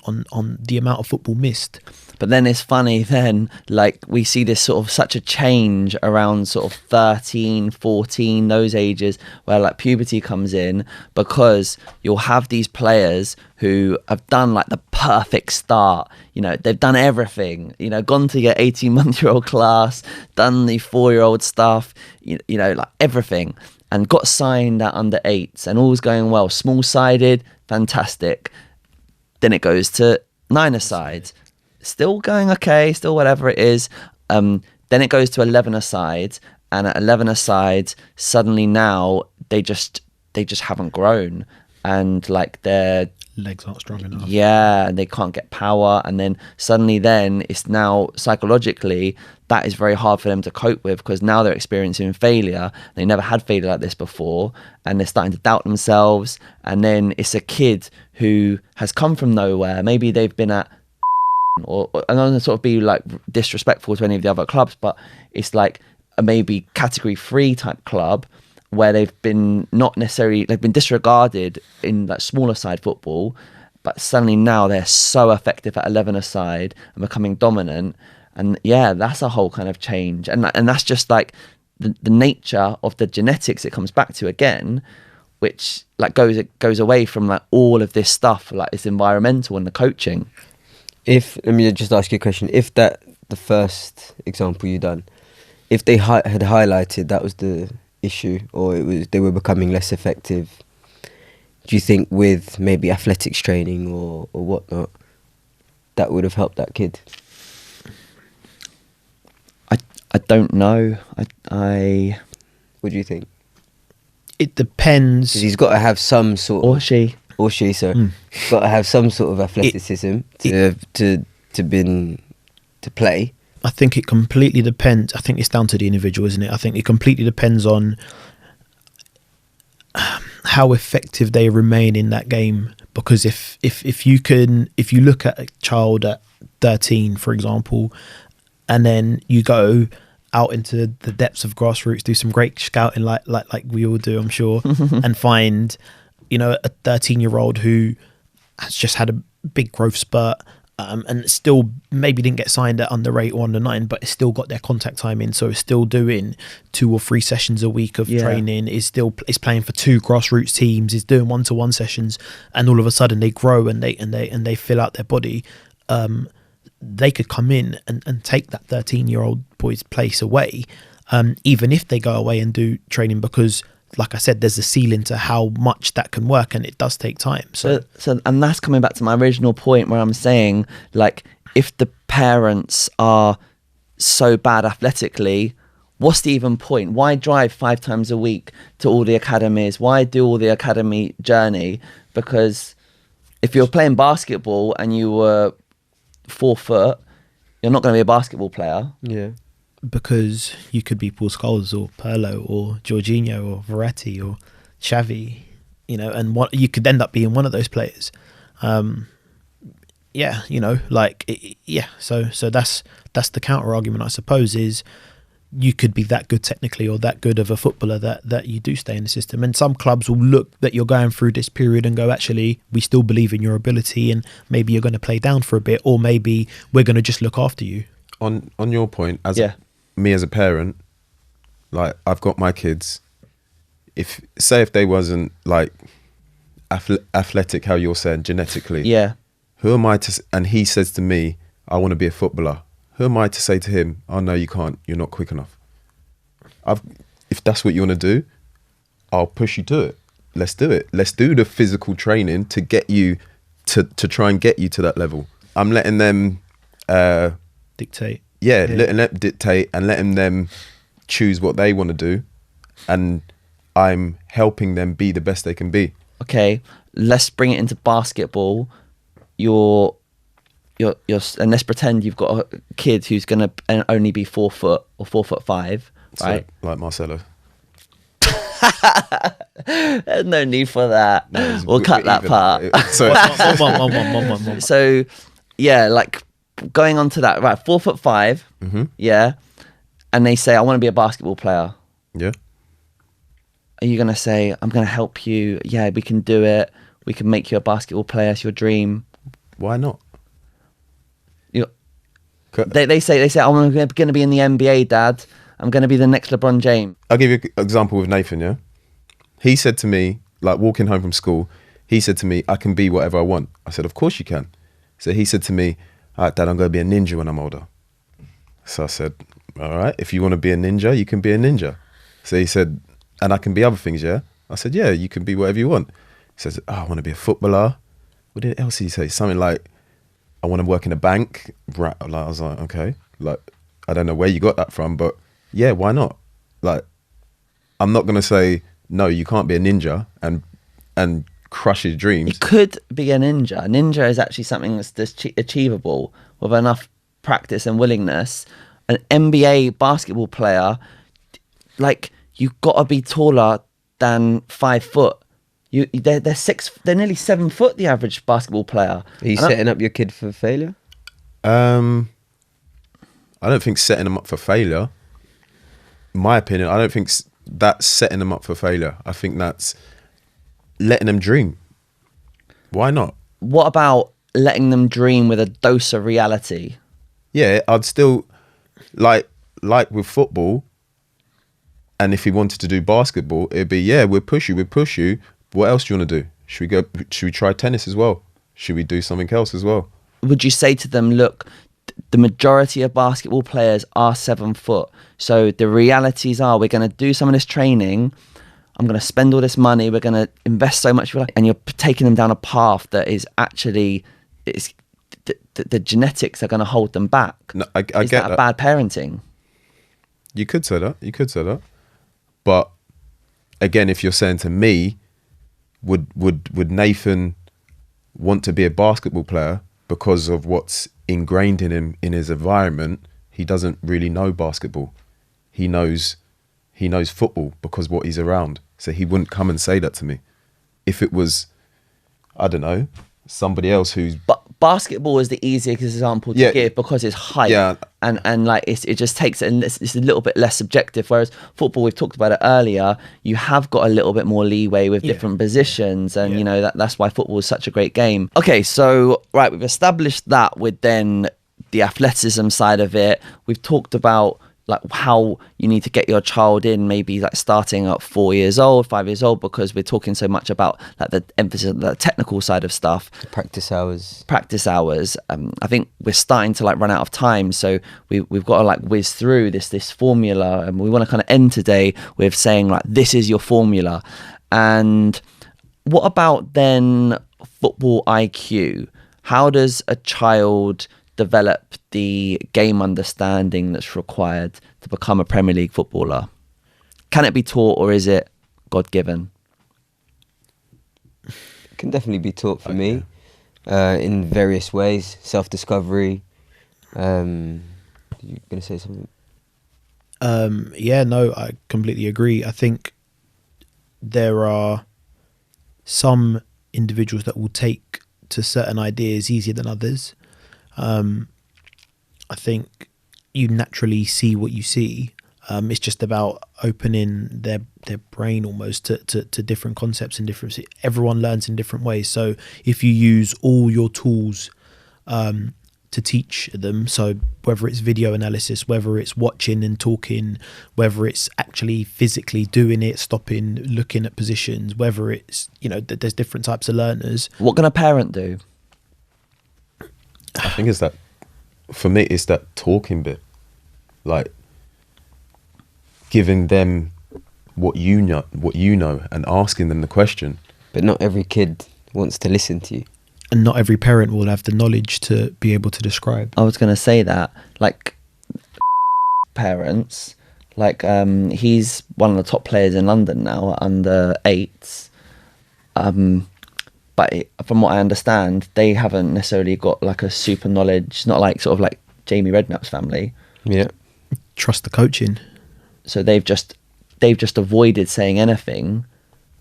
the amount of football missed. But then it's funny then, like, we see this sort of such a change around sort of 13, 14, those ages where, like, puberty comes in, because you'll have these players who have done, like, the perfect start. You know, they've done everything, you know, gone to your 18-month-year-old class, done the 4-year-old stuff, you know, like everything, and got signed at under 8s and all's going well. Small-sided, fantastic. Then it goes to 9-a-side. Still going okay, still whatever it is. Then it goes to 11-a-side, and at 11-a-side, suddenly now they just haven't grown, and like their Legs aren't strong enough. yeah, and they can't get power, and then suddenly then it's now psychologically that is very hard for them to cope with, because now they're experiencing failure. They never had failure like this before, and they're starting to doubt themselves. And then it's a kid who has come from nowhere. Maybe they've been at, or I don't want to sort of be like disrespectful to any of the other clubs, but it's like a maybe category 3 type club where they've been they've been disregarded in like smaller side football, but suddenly now they're so effective at 11-a-side and becoming dominant. And yeah, that's a whole kind of change, and that's just like the nature of the genetics it comes back to again, which like goes away from like all of this stuff, like it's environmental and the coaching. Let me just ask you a question. If the first example you done, if they had highlighted that was the issue, or they were becoming less effective, do you think with maybe athletics training or whatnot, that would have helped that kid? I don't know. I What do you think? It depends. 'Cause he's got to have some sort or of, she. or she, sorry, got to have some sort of athleticism to play. I think it completely depends. I think it's down to the individual, isn't it? I think it completely depends on how effective they remain in that game. Because if you look at a child at 13, for example, and then you go out into the depths of grassroots, do some great scouting like we all do, I'm sure, and find, you know, a 13-year-old who has just had a big growth spurt, and still maybe didn't get signed at under 8 or under 9, but it's still got their contact time in, so it's still doing 2 or 3 sessions a week of training, is playing for 2 grassroots teams, is doing 1-to-1 sessions, and all of a sudden they grow and they fill out their body. They could come in and take that 13-year-old boy's place away, even if they go away and do training, because like I said, there's a ceiling to how much that can work, and it does take time. So and that's coming back to my original point where I'm saying, like, if the parents are so bad athletically, what's the even point? Why drive 5 times a week to all the academies? Why do all the academy journey? Because if you're playing basketball and you were 4 foot, you're not going to be a basketball player. Yeah. because you could be Paul Scholes or Pirlo or Jorginho or Verratti or Xavi, you know, and what you could end up being one of those players. Yeah, you know, like so that's the counter argument, I suppose, is you could be that good technically or that good of a footballer that you do stay in the system. And some clubs will look that you're going through this period and go, actually, we still believe in your ability, and maybe you're going to play down for a bit, or maybe we're going to just look after you. On your point, me as a parent, like, I've got my kids. If they wasn't like athletic, how you're saying, genetically, who am I to? And he says to me, I want to be a footballer. Who am I to say to him, oh no, you can't, you're not quick enough? If that's what you want to do, I'll push you to it. Let's do it. Let's do the physical training to get you to try and get you to that level. I'm letting them dictate. Letting them dictate and letting them choose what they want to do, and I'm helping them be the best they can be. Okay, let's bring it into basketball. And let's pretend you've got a kid who's going to only be 4 foot or 4'5", right? So, like Marcelo. There's no need for that. No, we'll cut that part. One. So, yeah, like going on to that, right? 4'5", yeah, and they say, I want to be a basketball player. Yeah. Are you going to say, I'm going to help you? Yeah, we can do it. We can make you a basketball player. It's your dream. Why not? They say, I'm going to be in the NBA, Dad. I'm going to be the next LeBron James. I'll give you an example with Nathan, yeah? He said to me, like walking home from school, he said to me, I can be whatever I want. I said, of course you can. So he said to me, all right, Dad, I'm going to be a ninja when I'm older. So I said, all right, if you want to be a ninja, you can be a ninja. So he said, and I can be other things, yeah? I said, yeah, you can be whatever you want. He says, oh, I want to be a footballer. What else did he say? Something like, I want to work in a bank. Right. I was like, okay. Like, I don't know where you got that from, but yeah, why not? Like, I'm not going to say, no, you can't be a ninja and crush his dreams. You could be a ninja. A ninja is actually something that's achievable with enough practice and willingness. An NBA basketball player, like, you've got to be taller than 5 foot. They're nearly 7 foot, the average basketball player. Are you setting up your kid for failure? I don't think setting them up for failure. In my opinion, I don't think that's setting them up for failure. I think that's letting them dream. Why not? What about letting them dream with a dose of reality? Yeah, I'd still like with football. And if he wanted to do basketball, it'd be, yeah, we'll push you. What else do you want to do? Should we try tennis as well? Should we do something else as well? Would you say to them, look, the majority of basketball players are 7 foot. So the realities are, we're going to do some of this training. I'm going to spend all this money. We're going to invest so much. And you're taking them down a path that is actually, the genetics are going to hold them back. No, I is get that bad parenting? You could say that. But again, if you're saying to me, would Nathan want to be a basketball player because of what's ingrained in him in his environment? He doesn't really know basketball. He knows football because what he's around. So he wouldn't come and say that to me. If it was, I don't know, somebody else who's... But basketball is the easiest example to give because it's height. Yeah. And like it just takes it, and it's a little bit less subjective. Whereas football, we've talked about it earlier, you have got a little bit more leeway with different positions, and you know that's why football is such a great game. Okay, so right, we've established that with then the athleticism side of it. We've talked about like how you need to get your child in, maybe like starting at 4 years old, 5 years old, because we're talking so much about like the emphasis on the technical side of stuff. Practice hours. I think we're starting to like run out of time, so we've got to like whiz through this formula, and we want to kind of end today with saying like, this is your formula. And what about then football IQ? How does a child develop the game understanding that's required to become a Premier League footballer? Can it be taught, or is it God-given? It can definitely be taught for me in various ways. Self-discovery. You're going to say something? Yeah, no, I completely agree. I think there are some individuals that will take to certain ideas easier than others. I think you naturally see what you see. It's just about opening their brain almost to different concepts and different. Everyone learns in different ways. So if you use all your tools to teach them, so whether it's video analysis, whether it's watching and talking, whether it's actually physically doing it, stopping, looking at positions, whether it's, there's different types of learners. What can a parent do? I think it's that, for me, it's that talking bit, like giving them what you know, and asking them the question. But not every kid wants to listen to you. And not every parent will have the knowledge to be able to describe. I was going to say that, like, parents, like, he's one of the top players in London now, under 8s. But from what I understand, they haven't necessarily got like a super knowledge, not like sort of like Jamie Redknapp's family. Yeah. Trust the coaching. So they've just avoided saying anything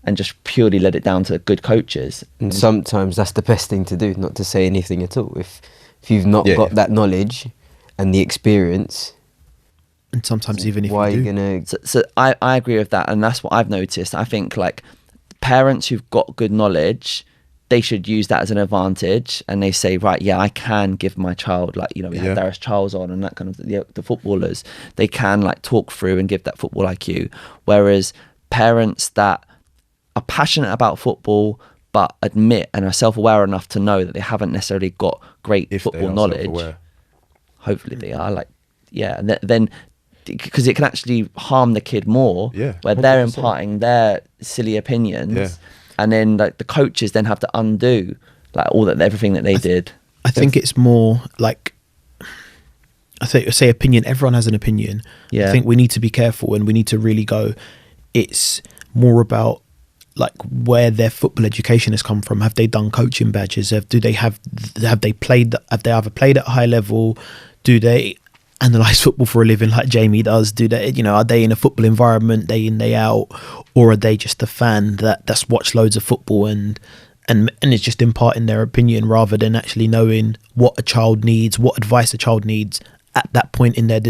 and just purely let it down to good coaches. And sometimes that's the best thing to do, not to say anything at all. If you've not got that knowledge and the experience, and sometimes even if why you are do. you gonna? So I agree with that, and that's what I've noticed. I think like parents who've got good knowledge, they should use that as an advantage, and they say, right, yeah, I can give my child, like, we had Darius Charles on and that kind of, the footballers, they can like talk through and give that football IQ. Whereas parents that are passionate about football but admit and are self-aware enough to know that they haven't necessarily got great football knowledge, self-aware. Hopefully they are, like, and then because it can actually harm the kid more, where they're 100%. imparting their silly opinions, and then like the coaches then have to undo like everything that they did. I think it's more like, I say opinion. Everyone has an opinion. Yeah. I think we need to be careful, and we need to really go. It's more about like where their football education has come from. Have they done coaching badges? Have they either played at a high level? Do they analyze football for a living like Jamie does? Do they, are they in a football environment day in, day out, or are they just a fan that's watched loads of football and is just imparting their opinion rather than actually knowing what a child needs, what advice a child needs at that point in their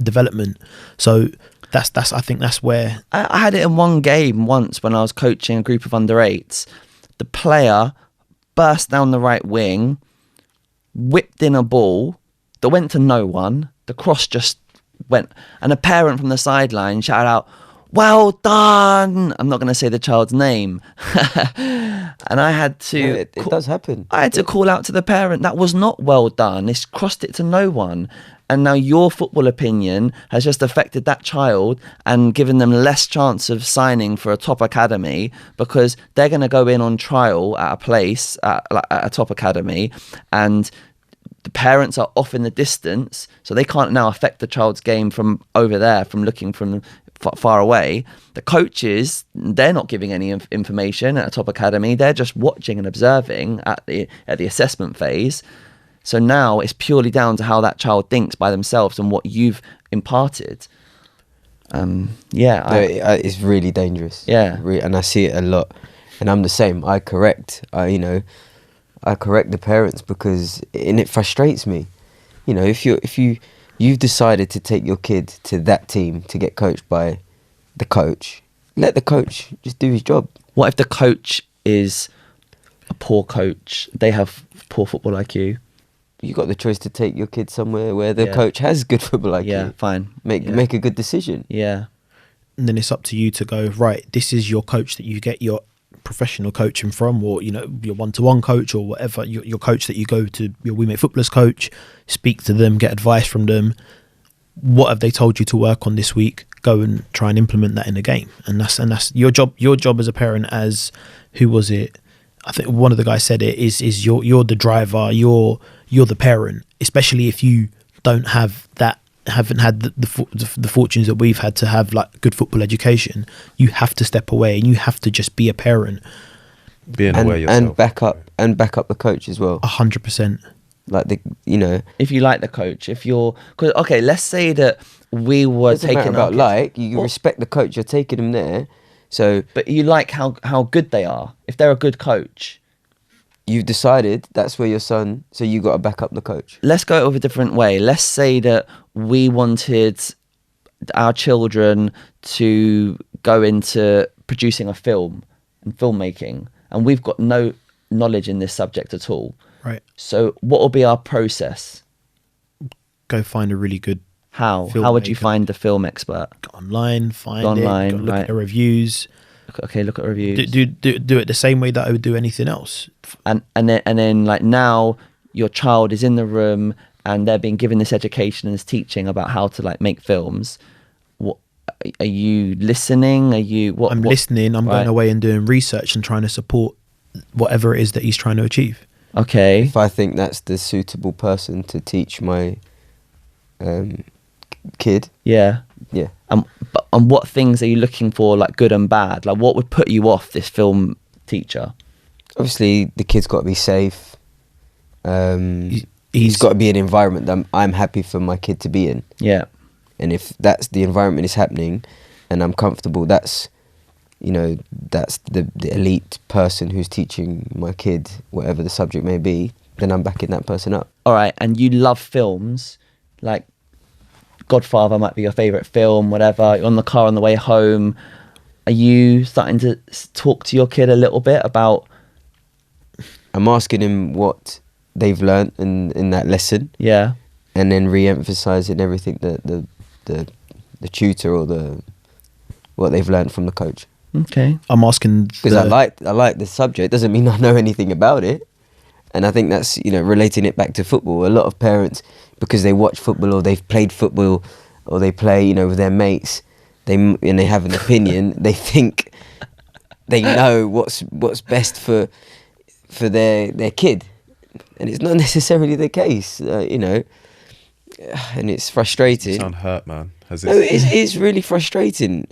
development. So I think that's where I had it in one game once when I was coaching a group of under 8s. The player burst down the right wing, whipped in a ball that went to no one. The cross just went, and a parent from the sideline shouted out, "Well done!" I'm not going to say the child's name. And I had to... It does happen. I had to call out to the parent, that was not well done. It's crossed it to no one. And now your football opinion has just affected that child and given them less chance of signing for a top academy, because they're going to go in on trial at a place, at a top academy, and the parents are off in the distance, so they can't now affect the child's game from over there, from looking from far away. The coaches, they're not giving any information at a top academy. They're just watching and observing at the assessment phase. So now it's purely down to how that child thinks by themselves and what you've imparted. It's really dangerous. Yeah. And I see it a lot. And I'm the same. I correct the parents because it frustrates me. If you've decided to take your kid to that team to get coached by the coach, let the coach just do his job. What if the coach is a poor coach? They have poor football IQ. You got the choice to take your kid somewhere where the coach has good football IQ. Yeah, fine. Make a good decision. Yeah. And then it's up to you to go, right, this is your coach that you get your professional coaching from, or your one-to-one coach, or whatever, your coach that you go to, your We Make Footballers coach, speak to them, get advice from them. What have they told you to work on this week? Go and try and implement that in the game. And that's your job. Your job as a parent, as who was it? I think one of the guys said it is you're the driver, you're the parent, especially if you don't have that, haven't had the fortunes that we've had to have like good football education. You have to step away and you have to just be a parent, being aware yourself, and back up the coach as well. 100%. Like you know, If you like the coach, if you're, cause, okay, let's say that we were it doesn't matter taking our about kids- like you What- respect the coach. You're taking them there, so but you like how good they are. If they're a good coach, you've decided that's where your son. So you got to back up the coach. let's go with a different way. Let's say that we wanted our children to go into producing a film and filmmaking, and we've got no knowledge in this subject at all. Right. So what will be our process? Go find a really good How would you filmmaker. find a film expert? Go online, find Go it. online, Go look right. at the reviews. Okay, look at reviews. Do it the same way that I would do anything else. and then like now your child is in the room and they're being given this education and this teaching about how to like make films. What are you listening? Are you what? I'm what- listening. I'm right. going away and doing research and trying to support whatever it is that he's trying to achieve. Okay. If I think that's the suitable person to teach my kid, Yeah. yeah. And what things are you looking for, like good and bad? Like what would put you off this film teacher? Obviously, the kid's got to be safe. He's He's got to be an environment that I'm happy for my kid to be in. Yeah. And if that's the environment is happening and I'm comfortable, that's, you know, that's the elite person who's teaching my kid whatever the subject may be, then I'm backing that person up. All right. And you love films, like Godfather might be your favorite film, whatever. You're on the car on the way home. Are you starting to talk to your kid a little bit about? I'm asking him what they've learnt in that lesson, Yeah. and then re-emphasising everything that the tutor or what they've learnt from the coach. Okay. I'm asking Because I like the subject. Doesn't mean I know anything about it. And I think that's, you know, relating it back to football. A lot of parents, because they watch football or they've played football or they play, you know, with their mates, and they have an opinion. They think they know what's best for their kid, and it's not necessarily the case, you know. And it's You frustrating. sound hurt, man. Has No, it's really frustrating.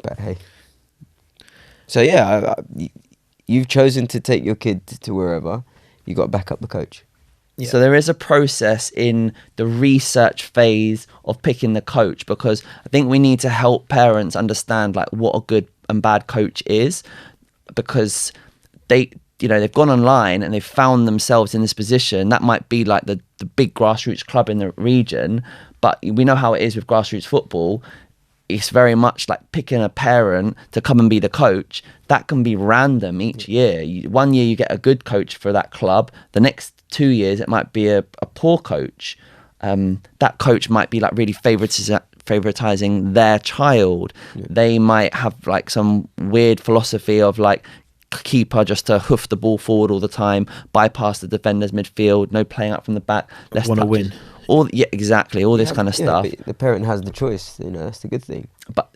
But hey. So yeah, you've chosen to take your kid to wherever. You got to back up the coach. Yeah. So there is a process in the research phase of picking the coach, because I think we need to help parents understand like what a good and bad coach is, because they've gone online and they've found themselves in this position. That might be like the big grassroots club in the region, but we know how it is with grassroots football. It's very much like picking a parent to come and be the coach. That can be random each year. One year you get a good coach for that club. The next 2 years it might be a poor coach. That coach might be like really favoritizing their child. Yeah. They might have like some weird philosophy of like keeper just to hoof the ball forward all the time, bypass the defender's midfield, no playing up from the back. Let's Want to touch win. Yeah, exactly. All this kind of stuff. But the parent has the choice. You know, that's the good thing. But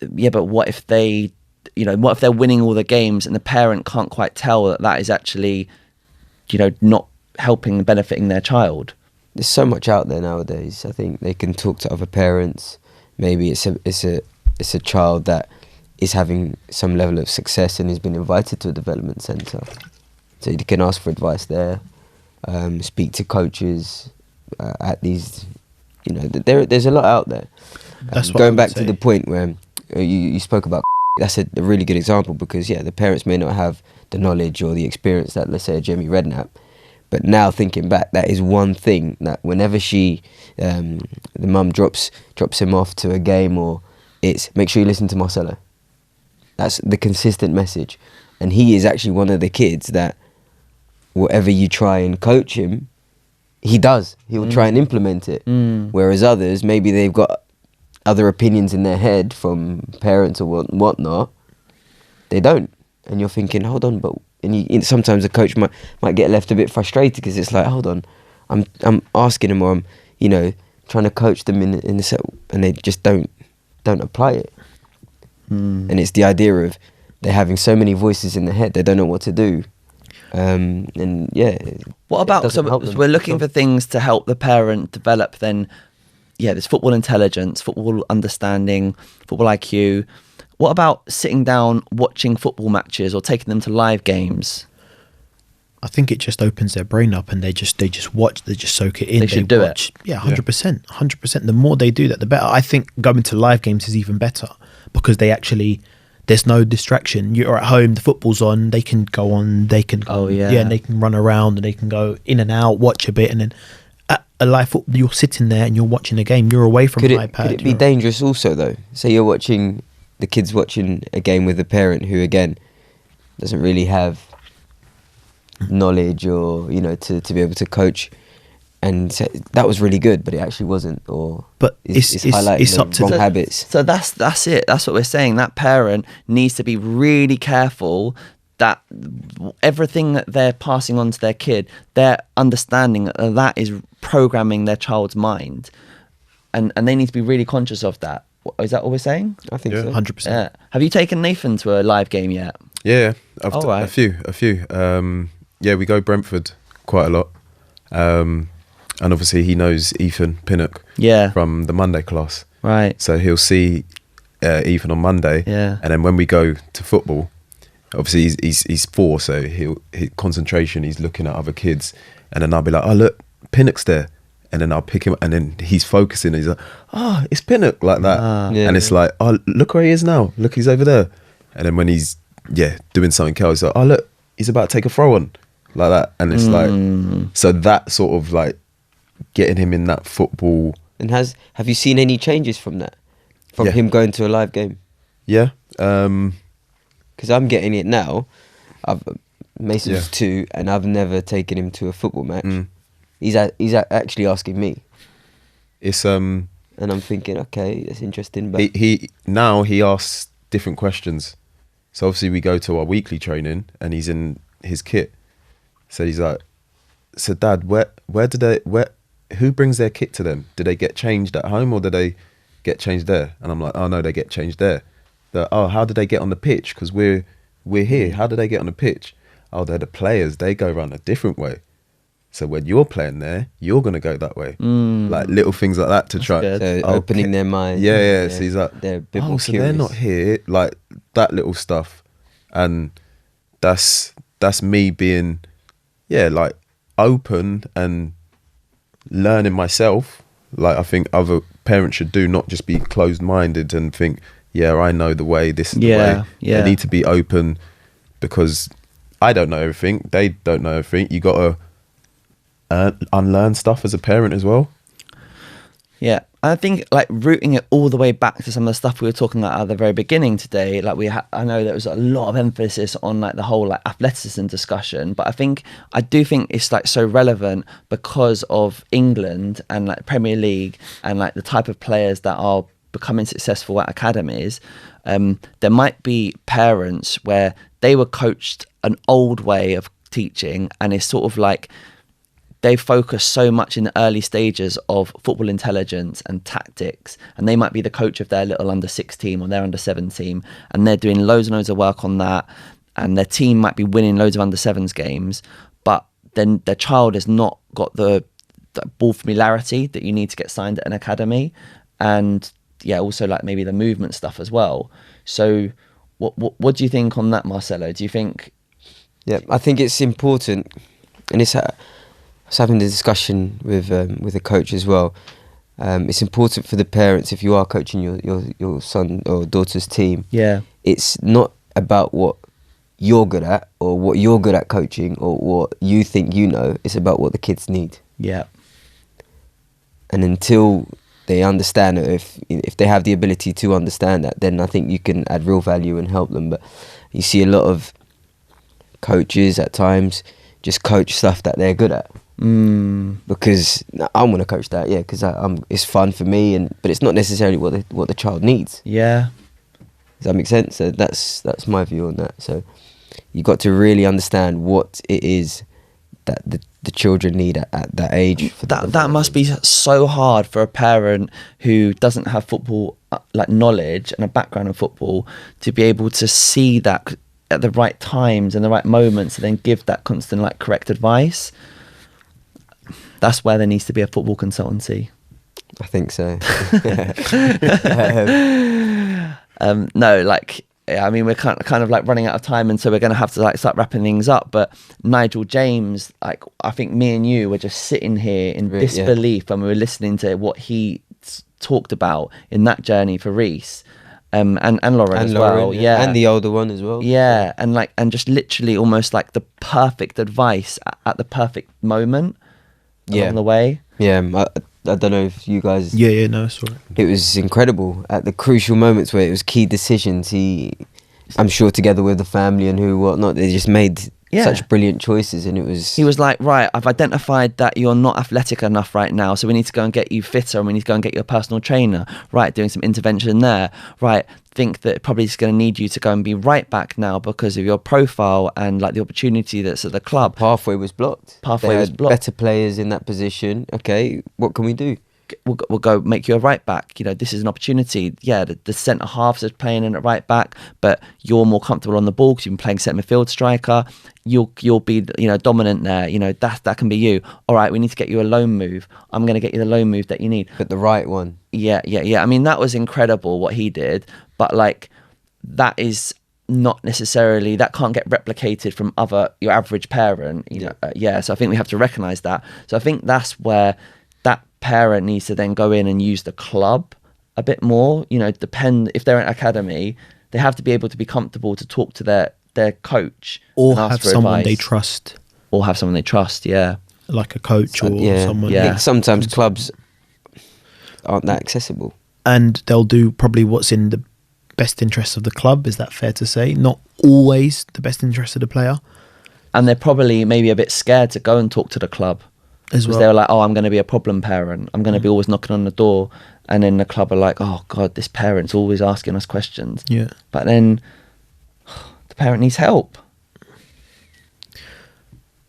what if they, what if they're winning all the games and the parent can't quite tell that is actually, not helping and benefiting their child? There's so much out there nowadays. I think they can talk to other parents. Maybe it's a child that is having some level of success and has been invited to a development centre, so you can ask for advice there. Speak to coaches at these. There's a lot out there. That's what I Going would back say. to the point where you spoke about. That's a really good example, because the parents may not have the knowledge or the experience that, let's say, a Jamie Redknapp. But now thinking back, that is one thing that whenever the mum drops him off to a game, or it's make sure you listen to Marcelo. That's the consistent message. And he is actually one of the kids that whatever you try and coach him, he does. He'll try and implement it. Whereas others, maybe they've got other opinions in their head from parents or whatnot. They don't. And you're thinking, hold on, but sometimes the coach might get left a bit frustrated, because it's like, hold on, I'm asking them, or I'm trying to coach them in the set, and they just don't apply it. And it's the idea of they're having so many voices in their head, they don't know what to do. What about, so we're looking for things to help the parent develop then, there's football intelligence, football understanding, football IQ. What about sitting down, watching football matches or taking them to live games? I think it just opens their brain up, and they just watch, they just soak it in. They should do it. Yeah, 100%. The more they do that, the better. I think going to live games is even better, because there's no distraction. You're at home, the football's on, they can go on, they can and they can run around, and they can go in and out, watch a bit, and then at a live football, you're sitting there and you're watching a game. You're away from an iPad. Could it be dangerous also though? Say you're watching, the kid's watching a game with a parent who again doesn't really have knowledge or to be able to coach, and say, that was really good, but it actually wasn't, or but it's highlighting up to wrong habits. So that's it. That's what we're saying. That parent needs to be really careful that everything that they're passing on to their kid, they're understanding that is programming their child's mind, and they need to be really conscious of that. Is that what we're saying? I think Yeah. so. 100%. Have you taken Nathan to a live game yet? Yeah, I've Oh, right. a few. Yeah, we go Brentford quite a lot, and obviously he knows Ethan Pinnock Yeah. from the Monday class, Right. so he'll see Ethan on Monday, Yeah. and then when we go to football, obviously he's 4, so his concentration, he's looking at other kids, and then I'll be like, oh look, Pinnock's there, and then I'll pick him, and then he's focusing, and he's like, oh, it's Pinnock, like that, Yeah. and it's like, oh, look where he is now, look, he's over there, and then when he's doing something else, like, oh look, he's about to take a throw on, like that, and it's like, so that sort of like getting him in that football. And have you seen any changes from that, from Yeah. him going to a live game? Yeah, Because I'm getting it now. Mason's Yeah. 2, and I've never taken him to a football match. Mm. He's actually asking me, it's and I'm thinking, okay, that's interesting. But he now he asks different questions. So obviously we go to our weekly training, and he's in his kit. So he's like, so Dad, who brings their kit to them? Do they get changed at home, or do they get changed there? And I'm like, oh no, they get changed there. Oh, how do they get on the pitch? Because we're here. How do they get on the pitch? Oh, they're the players. They go around a different way. So when you're playing there, you're gonna go that way. Like little things like that to try. good. so Okay. opening their mind. Yeah. So he's like, they're a bit oh, more so curious. they're not here. Like that little stuff, and that's me being, like open and learning myself. Like I think other parents should do, not just be closed-minded and think, yeah, I know the way. This is the way. Yeah. They need to be open, because I don't know everything. They don't know everything. You gotta unlearn stuff as a parent as well. Yeah, I think like rooting it all the way back to some of the stuff we were talking about at the very beginning today. Like I know there was a lot of emphasis on like the whole like athleticism discussion, but I do think it's like so relevant because of England and like Premier League and like the type of players that are becoming successful at academies. There might be parents where they were coached an old way of teaching, and it's sort of like they focus so much in the early stages of football intelligence and tactics, and they might be the coach of their little under-6 team or their under-7 team, and they're doing loads and loads of work on that, and their team might be winning loads of under-7s games, but then their child has not got the ball familiarity that you need to get signed at an academy, and also like maybe the movement stuff as well. So what do you think on that, Marcelo? Do you think... Yeah, I think it's important, and I was having the discussion with a coach as well. It's important for the parents, if you are coaching your son or daughter's team. Yeah. It's not about what you're good at or what you're good at coaching or what you think you know. It's about what the kids need. Yeah. And until they understand it, if they have the ability to understand that, then I think you can add real value and help them. But you see a lot of coaches at times just coach stuff that they're good at. Because I want to coach that, because it's fun for me, but it's not necessarily what the child needs. Yeah. Does that make sense? So that's my view on that. So you got to really understand what it is that the children need at that age. That must be so hard for a parent who doesn't have football like knowledge and a background in football to be able to see that at the right times and the right moments, and then give that constant like correct advice. That's where there needs to be a football consultancy. I think so. No, like I mean, we're kind of like running out of time, and so we're going to have to like start wrapping things up. But Nigel James, like, I think me and you were just sitting here in disbelief when we were listening to what he talked about in that journey for Reece, and Lauren as well. Yeah, and the older one as well. Yeah, and just literally almost like the perfect advice at the perfect moment along the way. Yeah, I don't know if you guys. Yeah, no, sorry. It was incredible at the crucial moments where it was key decisions. I'm sure together with the family and whatnot, they just made such brilliant choices, and he was like, right, I've identified that you're not athletic enough right now, so we need to go and get you fitter, and we need to go and get you a personal trainer. Right, doing some intervention there. Right, think that probably is going to need you to go and be right back now because of your profile and like the opportunity that's at the club. Pathway was blocked. Better players in that position. Okay, what can we do? We'll go make you a right back. You know, this is an opportunity. Yeah, the centre halves is playing in at right back, but you're more comfortable on the ball because you've been playing centre midfield striker. You'll be, you know, dominant there. You know, that can be you. All right, we need to get you a loan move. I'm going to get you the loan move that you need. But the right one. Yeah. I mean, that was incredible what he did, but like that is not necessarily, that can't get replicated from your average parent. You know, so I think we have to recognise that. So I think that's where that parent needs to then go in and use the club a bit more. You know, if they're an academy, they have to be able to be comfortable to talk to their coach or have someone they trust. Or have someone they trust, like a coach or someone. I think sometimes clubs aren't that accessible, and they'll do probably what's in the best interest of the club. Is that fair to say? Not always the best interest of the player, and they're probably maybe a bit scared to go and talk to the club. As well. They were like, oh, I'm going to be a problem parent. I'm going to be always knocking on the door. And then the club are like, oh, God, this parent's always asking us questions. Yeah. But then the parent needs help.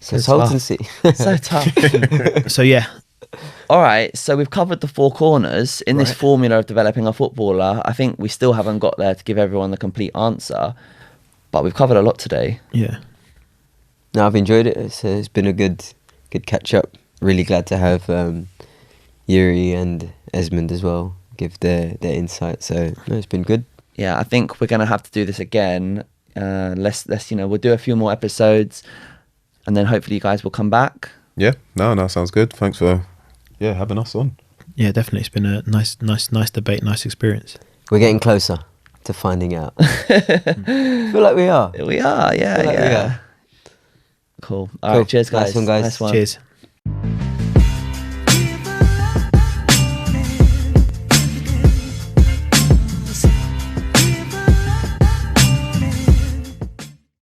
Consultancy. So tough. So, yeah. All right. So we've covered the four corners in this formula of developing a footballer. I think we still haven't got there to give everyone the complete answer. But we've covered a lot today. Yeah. No, I've enjoyed it. It's been a good catch up. Really glad to have Yuri and Esmond as well give their insight. So it's been good. Yeah, I think we're gonna have to do this again. Let's we'll do a few more episodes, and then hopefully you guys will come back. Yeah, no, sounds good. Thanks for having us on. Yeah, definitely. It's been a nice debate, nice experience. We're getting closer to finding out. I feel like we are. We are, yeah. We are. Cool. All right, cheers, guys. Nice one, guys. Nice one. Cheers.